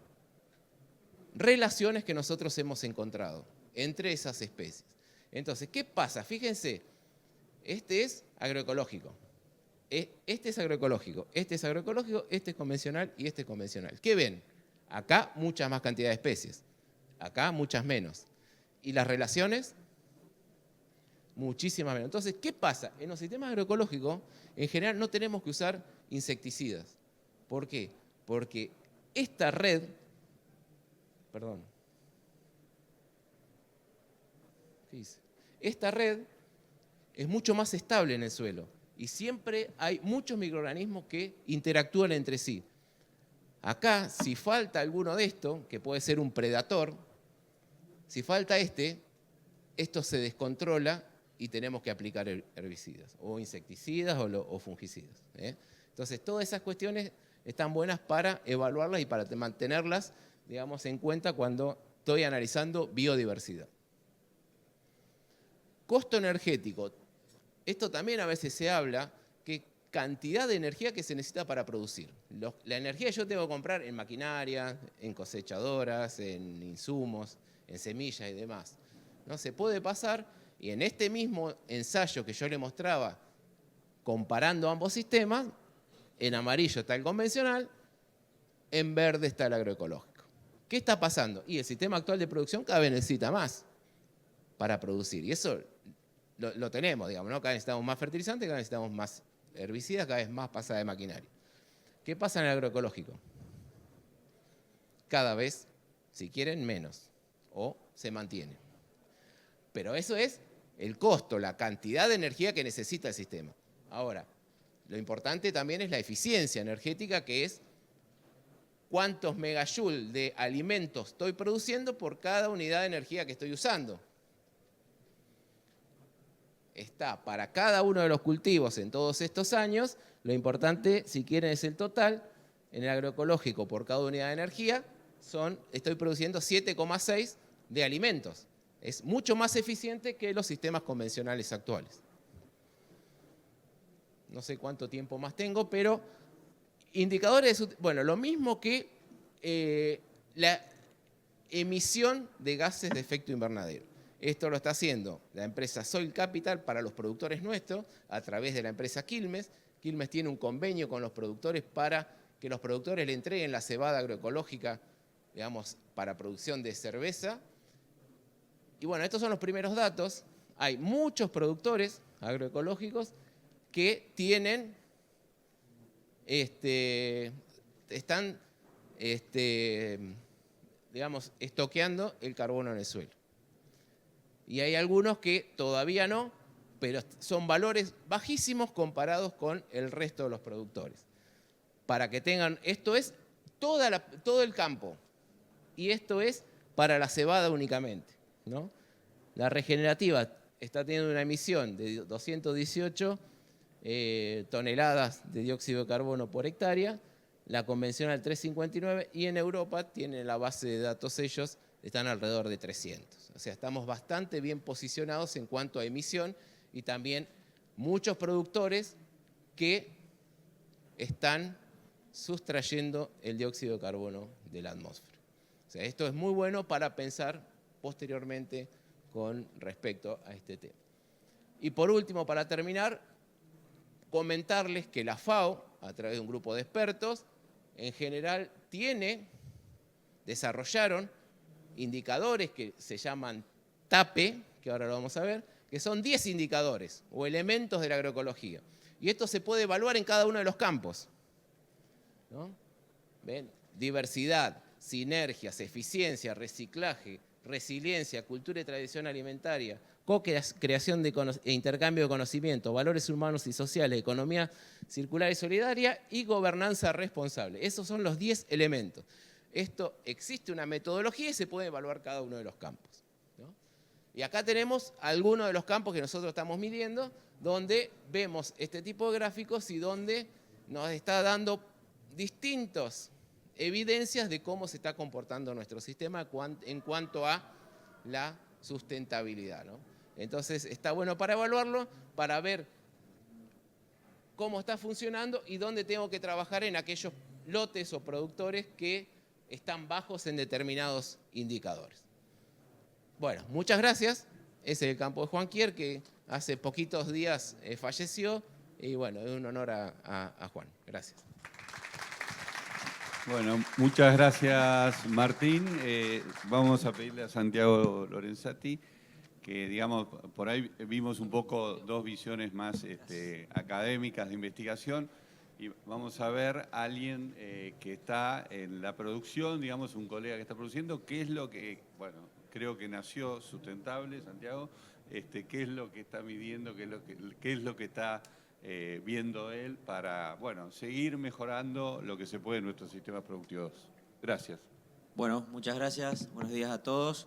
relaciones que nosotros hemos encontrado entre esas especies. Entonces, ¿qué pasa? Fíjense, este es agroecológico, este es agroecológico, este es agroecológico, este es convencional y este es convencional. ¿Qué ven? Acá mucha más cantidad de especies, acá muchas menos. ¿Y las relaciones? Muchísimas menos. Entonces, ¿qué pasa? En los sistemas agroecológicos, en general, no tenemos que usar insecticidas. ¿Por qué? Porque esta red, esta red es mucho más estable en el suelo y siempre hay muchos microorganismos que interactúan entre sí. Acá, si falta alguno de estos, que puede ser un predador, si falta esto se descontrola y tenemos que aplicar herbicidas, o insecticidas o fungicidas. Entonces, todas esas cuestiones están buenas para evaluarlas y para mantenerlas, digamos, en cuenta cuando estoy analizando biodiversidad. Costo energético. Esto también a veces se habla, que cantidad de energía que se necesita para producir. La energía yo tengo que comprar en maquinaria, en cosechadoras, en insumos, en semillas y demás. No se puede pasar, y en este mismo ensayo que yo le mostraba, comparando ambos sistemas, en amarillo está el convencional, en verde está el agroecológico. ¿Qué está pasando? Y el sistema actual de producción cada vez necesita más para producir. Y eso lo tenemos, digamos, ¿no? Cada vez necesitamos más fertilizantes, cada vez necesitamos más herbicidas, cada vez más pasada de maquinaria. ¿Qué pasa en el agroecológico? Cada vez, si quieren, menos, o se mantiene. Pero eso es el costo, la cantidad de energía que necesita el sistema. Ahora, lo importante también es la eficiencia energética, que es cuántos megajoules de alimentos estoy produciendo por cada unidad de energía que estoy usando. Está para cada uno de los cultivos en todos estos años. Lo importante, si quieren, es el total. En el agroecológico, por cada unidad de energía, estoy produciendo 7,6 de alimentos. Es mucho más eficiente que los sistemas convencionales actuales. No sé cuánto tiempo más tengo, pero indicadores, bueno, lo mismo que la emisión de gases de efecto invernadero. Esto lo está haciendo la empresa Soil Capital para los productores nuestros, a través de la empresa Quilmes. Quilmes tiene un convenio con los productores para que los productores le entreguen la cebada agroecológica, digamos, para producción de cerveza. Y bueno, estos son los primeros datos. Hay muchos productores agroecológicos que tienen, están, digamos, estoqueando el carbono en el suelo. Y hay algunos que todavía no, pero son valores bajísimos comparados con el resto de los productores. Para que tengan, esto es todo el campo, y esto es para la cebada únicamente, ¿no? La regenerativa está teniendo una emisión de 218 toneladas de dióxido de carbono por hectárea, la convencional 359, y en Europa tienen la base de datos ellos, están alrededor de 300. O sea, estamos bastante bien posicionados en cuanto a emisión, y también muchos productores que están sustrayendo el dióxido de carbono de la atmósfera. O sea, esto es muy bueno para pensar posteriormente con respecto a este tema. Y por último, para terminar, comentarles que la FAO, a través de un grupo de expertos, en general desarrollaron indicadores que se llaman TAPE, que ahora lo vamos a ver, que son 10 indicadores o elementos de la agroecología. Y esto se puede evaluar en cada uno de los campos, ¿no? ¿Ven? Diversidad, sinergias, eficiencia, reciclaje, resiliencia, cultura y tradición alimentaria, co-creación e intercambio de conocimiento, valores humanos y sociales, economía circular y solidaria y gobernanza responsable. Esos son los 10 elementos. Esto existe una metodología y se puede evaluar cada uno de los campos, ¿no? Y acá tenemos algunos de los campos que nosotros estamos midiendo, donde vemos este tipo de gráficos y donde nos está dando distintas evidencias de cómo se está comportando nuestro sistema en cuanto a la sustentabilidad, ¿no? Entonces está bueno para evaluarlo, para ver cómo está funcionando y dónde tengo que trabajar en aquellos lotes o productores que están bajos en determinados indicadores. Bueno, muchas gracias. Ese es el campo de Juan Kier, que hace poquitos días falleció, y bueno, es un honor a Juan. Gracias. Bueno, muchas gracias, Martín. Vamos a pedirle a Santiago Lorenzati que, digamos, por ahí vimos un poco dos visiones más académicas de investigación, y vamos a ver a alguien que está en la producción, digamos, un colega que está produciendo, qué es lo que, bueno, creo que nació sustentable, Santiago, qué es lo que está midiendo, qué es lo que está viendo él para, bueno, seguir mejorando lo que se puede en nuestros sistemas productivos. Gracias. Bueno, muchas gracias. Buenos días a todos.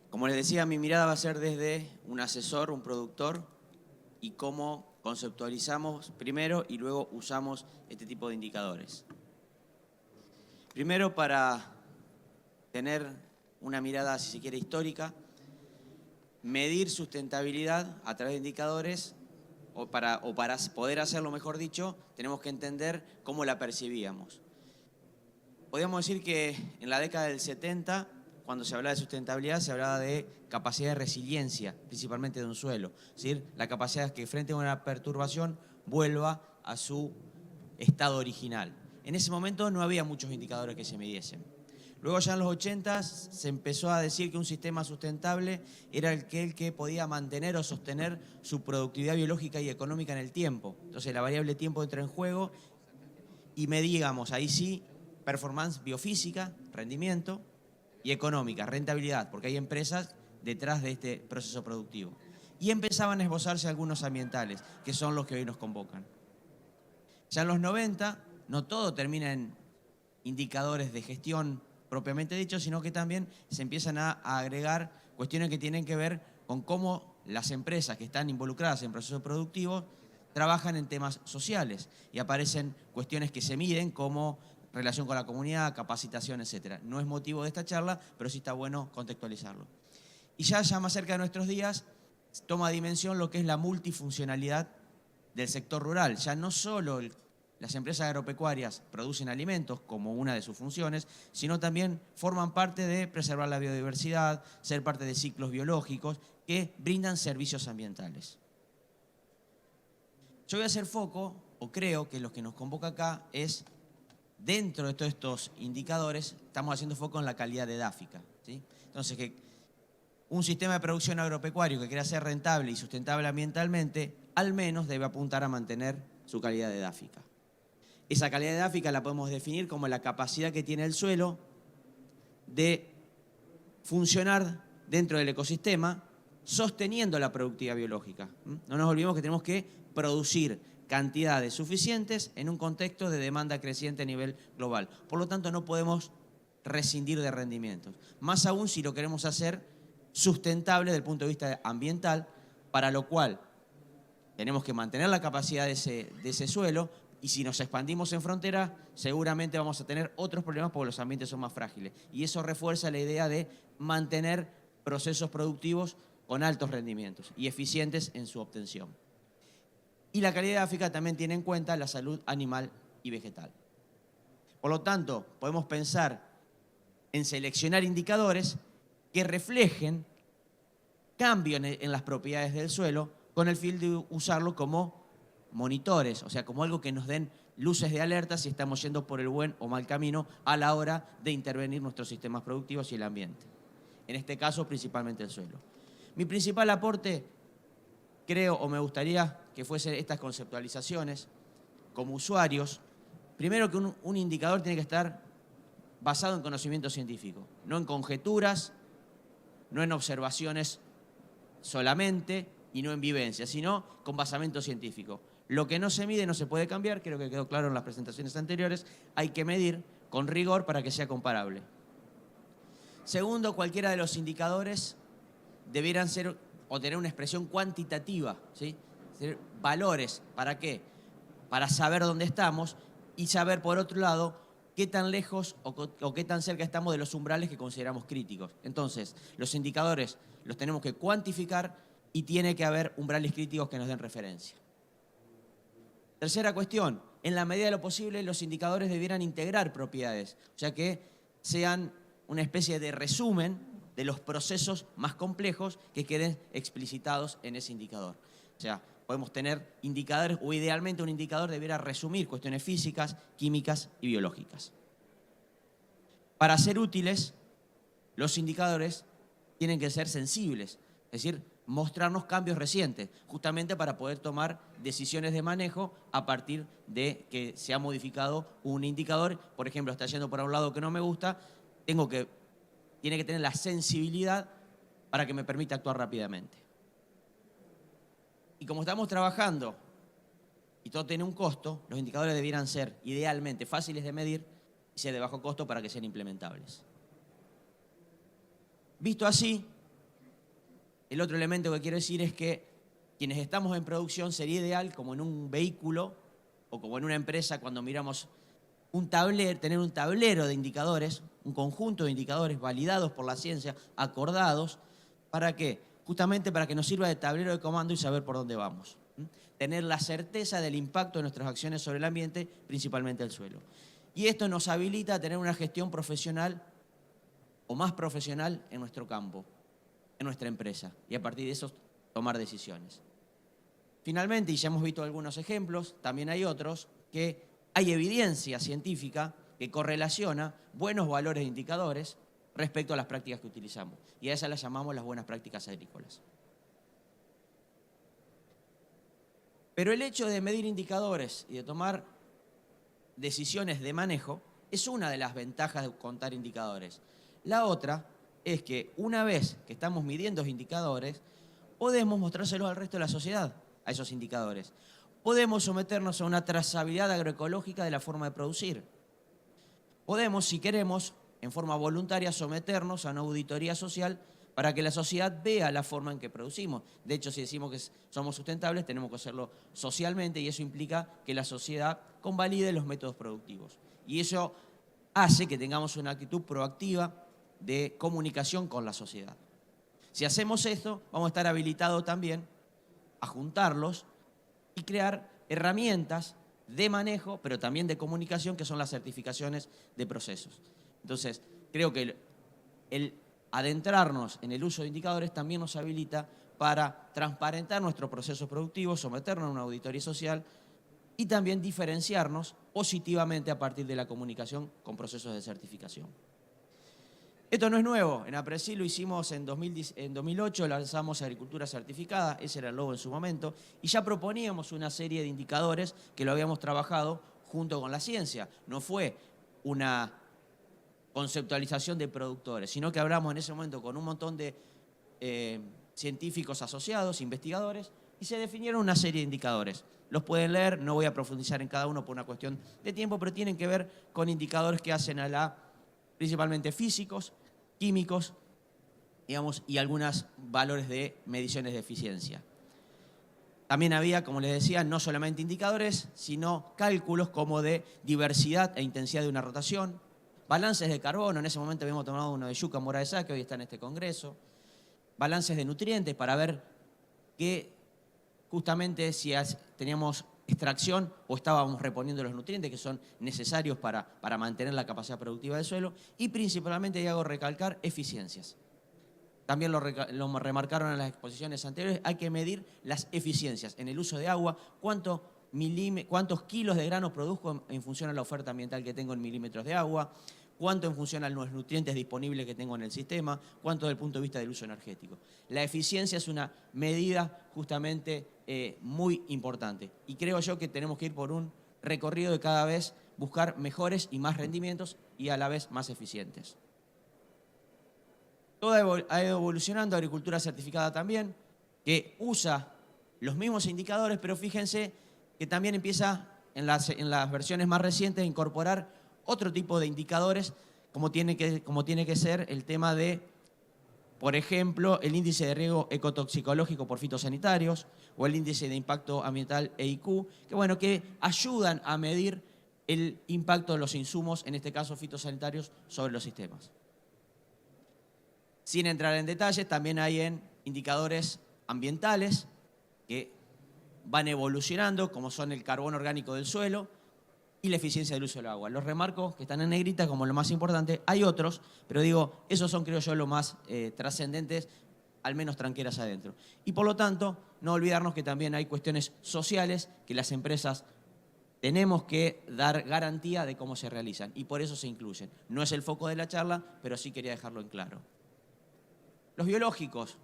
Como les decía, mi mirada va a ser desde un asesor, un productor, y cómo conceptualizamos primero y luego usamos este tipo de indicadores. Primero, para tener una mirada, si se quiere, histórica, medir sustentabilidad a través de indicadores, o para poder hacerlo, mejor dicho, tenemos que entender cómo la percibíamos. Podríamos decir que en la década del 70, cuando se hablaba de sustentabilidad, se hablaba de capacidad de resiliencia, principalmente de un suelo. Es decir, la capacidad de que frente a una perturbación vuelva a su estado original. En ese momento no había muchos indicadores que se midiesen. Luego ya en los 80 se empezó a decir que un sistema sustentable era el que podía mantener o sostener su productividad biológica y económica en el tiempo. Entonces la variable tiempo entra en juego y medíamos ahí sí performance biofísica, rendimiento, y económica, rentabilidad, porque hay empresas detrás de este proceso productivo. Y empezaban a esbozarse algunos ambientales, que son los que hoy nos convocan. Ya en los 90, no todo termina en indicadores de gestión propiamente dichos, sino que también se empiezan a agregar cuestiones que tienen que ver con cómo las empresas que están involucradas en procesos productivos trabajan en temas sociales. Y aparecen cuestiones que se miden como relación con la comunidad, capacitación, etc. No es motivo de esta charla, pero sí está bueno contextualizarlo. Y ya más cerca de nuestros días toma dimensión lo que es la multifuncionalidad del sector rural. Ya no solo las empresas agropecuarias producen alimentos como una de sus funciones, sino también forman parte de preservar la biodiversidad, ser parte de ciclos biológicos que brindan servicios ambientales. Yo voy a hacer foco, o creo que lo que nos convoca acá es, dentro de todos estos indicadores, estamos haciendo foco en la calidad edáfica, ¿sí? Entonces, que un sistema de producción agropecuario que quiera ser rentable y sustentable ambientalmente, al menos debe apuntar a mantener su calidad edáfica. Esa calidad edáfica la podemos definir como la capacidad que tiene el suelo de funcionar dentro del ecosistema, sosteniendo la productividad biológica. No nos olvidemos que tenemos que producir cantidades suficientes en un contexto de demanda creciente a nivel global. Por lo tanto, no podemos rescindir de rendimientos. Más aún si lo queremos hacer sustentable desde el punto de vista ambiental, para lo cual tenemos que mantener la capacidad de ese suelo, y si nos expandimos en frontera, seguramente vamos a tener otros problemas porque los ambientes son más frágiles. Y eso refuerza la idea de mantener procesos productivos con altos rendimientos y eficientes en su obtención. Y la calidad edáfica también tiene en cuenta la salud animal y vegetal. Por lo tanto, podemos pensar en seleccionar indicadores que reflejen cambios en las propiedades del suelo con el fin de usarlo como monitores, o sea, como algo que nos den luces de alerta si estamos yendo por el buen o mal camino a la hora de intervenir nuestros sistemas productivos y el ambiente. En este caso, principalmente el suelo. Mi principal aporte, creo, o me gustaría que fuesen estas conceptualizaciones como usuarios. Primero, que un indicador tiene que estar basado en conocimiento científico, no en conjeturas, no en observaciones solamente y no en vivencia, sino con basamento científico. Lo que no se mide no se puede cambiar, creo que quedó claro en las presentaciones anteriores, hay que medir con rigor para que sea comparable. Segundo, cualquiera de los indicadores debieran ser o tener una expresión cuantitativa, ¿sí? Ser valores, ¿para qué? Para saber dónde estamos y saber, por otro lado, qué tan lejos o qué tan cerca estamos de los umbrales que consideramos críticos. Entonces, los indicadores los tenemos que cuantificar y tiene que haber umbrales críticos que nos den referencia. Tercera cuestión, en la medida de lo posible los indicadores debieran integrar propiedades, o sea que sean una especie de resumen de los procesos más complejos que queden explicitados en ese indicador. O sea, podemos tener indicadores, o idealmente un indicador debiera resumir cuestiones físicas, químicas y biológicas. Para ser útiles, los indicadores tienen que ser sensibles, es decir, mostrarnos cambios recientes, justamente para poder tomar decisiones de manejo a partir de que se ha modificado un indicador. Por ejemplo, está yendo por un lado que no me gusta, tiene que tener la sensibilidad para que me permita actuar rápidamente. Y como estamos trabajando y todo tiene un costo, los indicadores debieran ser idealmente fáciles de medir y ser de bajo costo para que sean implementables. Visto así, el otro elemento que quiero decir es que quienes estamos en producción sería ideal, como en un vehículo o como en una empresa, cuando miramos un tablero, tener un tablero de indicadores, un conjunto de indicadores validados por la ciencia, acordados, ¿para qué? Justamente para que nos sirva de tablero de comando y saber por dónde vamos. Tener la certeza del impacto de nuestras acciones sobre el ambiente, principalmente el suelo. Y esto nos habilita a tener una gestión profesional o más profesional en nuestro campo, en nuestra empresa, y a partir de eso tomar decisiones. Finalmente, y ya hemos visto algunos ejemplos, también hay otros, que hay evidencia científica que correlaciona buenos valores de indicadores respecto a las prácticas que utilizamos. Y a esas las llamamos las buenas prácticas agrícolas. Pero el hecho de medir indicadores y de tomar decisiones de manejo es una de las ventajas de contar indicadores. La otra es que una vez que estamos midiendo indicadores, podemos mostrárselos al resto de la sociedad, a esos indicadores. Podemos someternos a una trazabilidad agroecológica de la forma de producir. Podemos, si queremos, en forma voluntaria, someternos a una auditoría social para que la sociedad vea la forma en que producimos. De hecho, si decimos que somos sustentables, tenemos que hacerlo socialmente y eso implica que la sociedad convalide los métodos productivos. Y eso hace que tengamos una actitud proactiva de comunicación con la sociedad. Si hacemos esto, vamos a estar habilitados también a juntarlos y crear herramientas de manejo, pero también de comunicación, que son las certificaciones de procesos. Entonces, creo que el adentrarnos en el uso de indicadores también nos habilita para transparentar nuestros procesos productivos, someternos a una auditoría social y también diferenciarnos positivamente a partir de la comunicación con procesos de certificación. Esto no es nuevo, en APRESID lo hicimos en 2008, lanzamos Agricultura Certificada, ese era el logo en su momento, y ya proponíamos una serie de indicadores que lo habíamos trabajado junto con la ciencia. No fue una conceptualización de productores, sino que hablamos en ese momento con un montón de científicos asociados, investigadores, y se definieron una serie de indicadores. Los pueden leer, no voy a profundizar en cada uno por una cuestión de tiempo, pero tienen que ver con indicadores que hacen principalmente físicos, químicos, digamos, y algunos valores de mediciones de eficiencia. También había, como les decía, no solamente indicadores, sino cálculos como de diversidad e intensidad de una rotación, balances de carbono, en ese momento habíamos tomado uno de Yuca Moraesá, que hoy está en este congreso, balances de nutrientes para ver que justamente si teníamos extracción o estábamos reponiendo los nutrientes que son necesarios para mantener la capacidad productiva del suelo y principalmente, y hago recalcar, eficiencias. También lo remarcaron en las exposiciones anteriores, hay que medir las eficiencias en el uso de agua, cuántos kilos de grano produzco en función a la oferta ambiental que tengo en milímetros de agua, cuánto en función a los nutrientes disponibles que tengo en el sistema, cuánto desde el punto de vista del uso energético. La eficiencia es una medida justamente muy importante y creo yo que tenemos que ir por un recorrido de cada vez buscar mejores y más rendimientos y a la vez más eficientes. Todo ha ido evolucionando, agricultura certificada también, que usa los mismos indicadores, pero fíjense que también empieza en las versiones más recientes a incorporar otro tipo de indicadores, como tiene que ser el tema de, por ejemplo, el índice de riesgo ecotoxicológico por fitosanitarios o el índice de impacto ambiental EIQ, que ayudan a medir el impacto de los insumos, en este caso fitosanitarios, sobre los sistemas. Sin entrar en detalles, también hay indicadores ambientales que van evolucionando, como son el carbono orgánico del suelo y la eficiencia del uso del agua. Los remarco que están en negrita como lo más importante. Hay otros, pero digo, esos son, creo yo, los más trascendentes, al menos tranqueras adentro. Y por lo tanto, no olvidarnos que también hay cuestiones sociales que las empresas tenemos que dar garantía de cómo se realizan y por eso se incluyen. No es el foco de la charla, pero sí quería dejarlo en claro. Los biológicos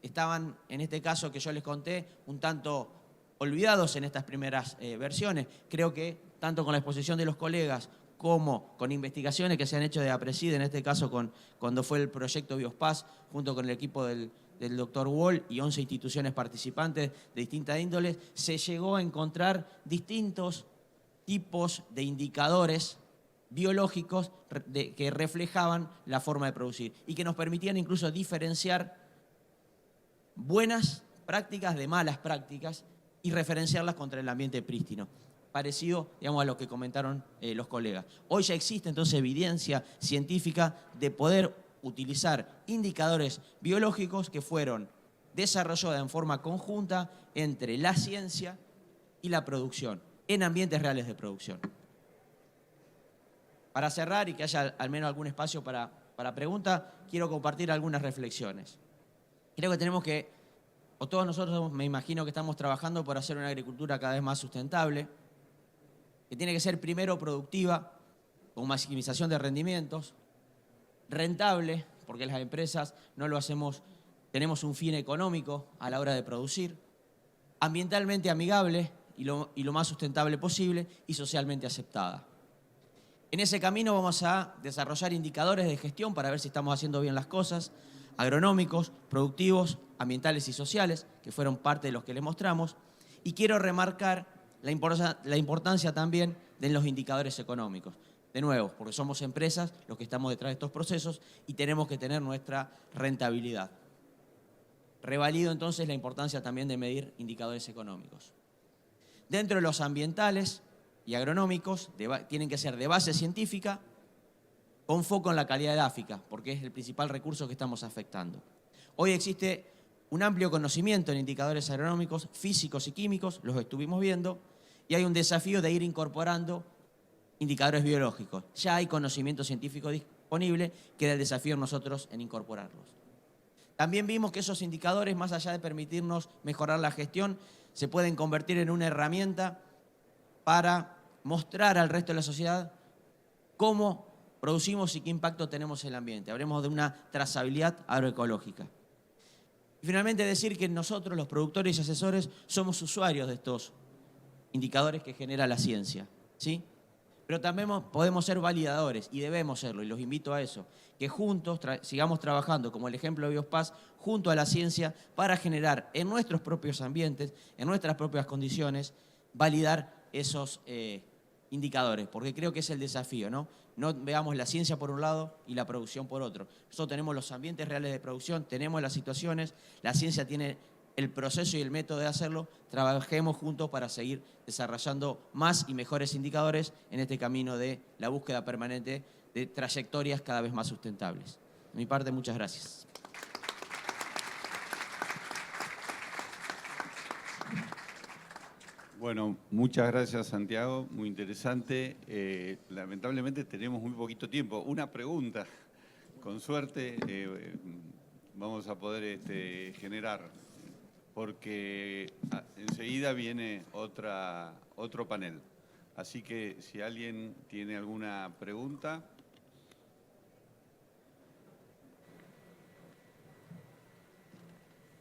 estaban, en este caso que yo les conté, un tanto olvidados en estas primeras versiones. Creo que tanto con la exposición de los colegas como con investigaciones que se han hecho de APRESID, en este caso cuando fue el proyecto Biospaz, junto con el equipo del doctor Wall y 11 instituciones participantes de distintas índoles, se llegó a encontrar distintos tipos de indicadores biológicos que reflejaban la forma de producir y que nos permitían incluso diferenciar buenas prácticas de malas prácticas y referenciarlas contra el ambiente prístino, parecido, digamos, a lo que comentaron los colegas. Hoy ya existe entonces evidencia científica de poder utilizar indicadores biológicos que fueron desarrollados en forma conjunta entre la ciencia y la producción, en ambientes reales de producción. Para cerrar y que haya al menos algún espacio para pregunta, quiero compartir algunas reflexiones. Creo que tenemos que, o todos nosotros me imagino que estamos trabajando por hacer una agricultura cada vez más sustentable, que tiene que ser primero productiva, con maximización de rendimientos, rentable, porque las empresas no lo hacemos, tenemos un fin económico a la hora de producir, ambientalmente amigable y lo más sustentable posible y socialmente aceptada. En ese camino vamos a desarrollar indicadores de gestión para ver si estamos haciendo bien las cosas, agronómicos, productivos, ambientales y sociales, que fueron parte de los que les mostramos, y quiero remarcar la importancia también de los indicadores económicos. De nuevo, porque somos empresas los que estamos detrás de estos procesos y tenemos que tener nuestra rentabilidad. Revalido entonces la importancia también de medir indicadores económicos. Dentro de los ambientales y agronómicos tienen que ser de base científica con foco en la calidad edáfica, porque es el principal recurso que estamos afectando. Hoy existe un amplio conocimiento en indicadores agronómicos, físicos y químicos, los estuvimos viendo, y hay un desafío de ir incorporando indicadores biológicos. Ya hay conocimiento científico disponible, queda el desafío nosotros en incorporarlos. También vimos que esos indicadores, más allá de permitirnos mejorar la gestión, se pueden convertir en una herramienta para mostrar al resto de la sociedad cómo producimos y qué impacto tenemos en el ambiente. Hablemos de una trazabilidad agroecológica. Y finalmente decir que nosotros, los productores y asesores, somos usuarios de estos indicadores que genera la ciencia, ¿sí? Pero también podemos ser validadores y debemos serlo, y los invito a eso, que juntos sigamos trabajando, como el ejemplo de Biospaz, junto a la ciencia para generar en nuestros propios ambientes, en nuestras propias condiciones, validar esos indicadores, porque creo que es el desafío, ¿no? No veamos la ciencia por un lado y la producción por otro. Nosotros tenemos los ambientes reales de producción, tenemos las situaciones, la ciencia tiene el proceso y el método de hacerlo, trabajemos juntos para seguir desarrollando más y mejores indicadores en este camino de la búsqueda permanente de trayectorias cada vez más sustentables. De mi parte, muchas gracias. Bueno, muchas gracias, Santiago, muy interesante. Lamentablemente tenemos muy poquito tiempo. Una pregunta, con suerte vamos a poder generar, porque enseguida viene otro panel. Así que si alguien tiene alguna pregunta.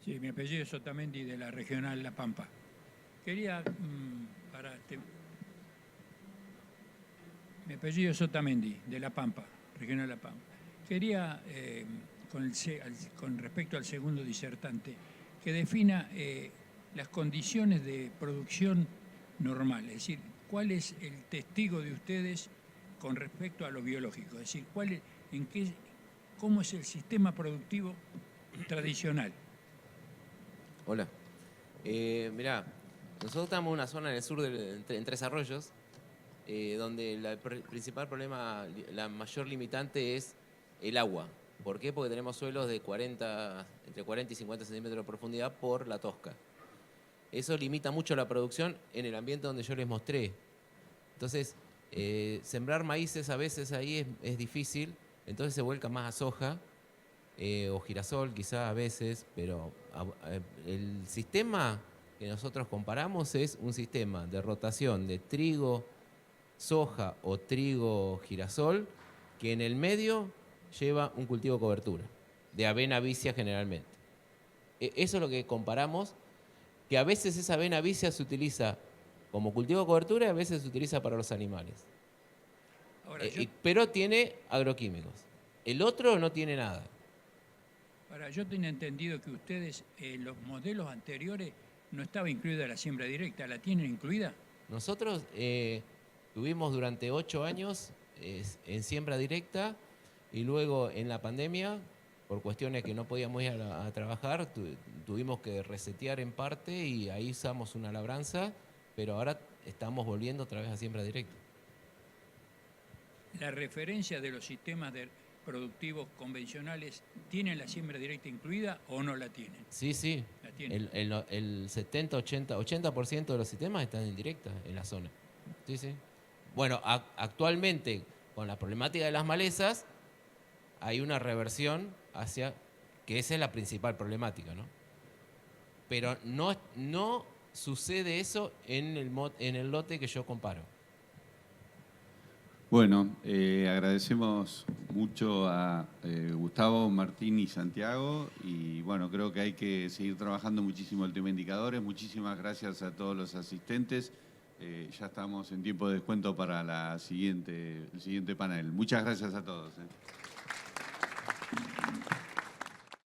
Sí, mi apellido es Sotamendi, de la Regional La Pampa. Quería, mi apellido es Sotamendi, de La Pampa, Regional La Pampa. Quería, con respecto al segundo disertante, que defina las condiciones de producción normal, es decir, cuál es el testigo de ustedes con respecto a lo biológico, es decir, cómo es el sistema productivo tradicional. Hola. Mirá, nosotros estamos en una zona en el sur, en Tres Arroyos, donde el principal problema, la mayor limitante es el agua. ¿Por qué? Porque tenemos suelos de entre 40 y 50 centímetros de profundidad por la tosca. Eso limita mucho la producción en el ambiente donde yo les mostré. Entonces, sembrar maíces a veces ahí es difícil, entonces se vuelca más a soja o girasol quizá a veces, pero el sistema que nosotros comparamos es un sistema de rotación de trigo, soja o trigo girasol, que en el medio lleva un cultivo de cobertura, de avena vicia generalmente. Eso es lo que comparamos, que a veces esa avena vicia se utiliza como cultivo de cobertura y a veces se utiliza para los animales. Ahora, pero tiene agroquímicos. El otro no tiene nada. Ahora, yo tenía entendido que ustedes, en los modelos anteriores, no estaba incluida la siembra directa. ¿La tienen incluida? Nosotros tuvimos durante 8 años en siembra directa y luego en la pandemia, por cuestiones que no podíamos ir a trabajar, tuvimos que resetear en parte y ahí usamos una labranza, pero ahora estamos volviendo otra vez a siembra directa. ¿La referencia de los sistemas productivos convencionales tienen la siembra directa incluida o no la tienen? Sí, sí. ¿La tienen? El 80% de los sistemas están en directa en la zona. Sí, sí. Bueno, actualmente, con la problemática de las malezas, hay una reversión hacia, que esa es la principal problemática, ¿no? Pero no sucede eso en el lote que yo comparo. Bueno, agradecemos mucho a Gustavo, Martín y Santiago y bueno, creo que hay que seguir trabajando muchísimo el tema de indicadores. Muchísimas gracias a todos los asistentes. Ya estamos en tiempo de descuento para el siguiente panel. Muchas gracias a todos.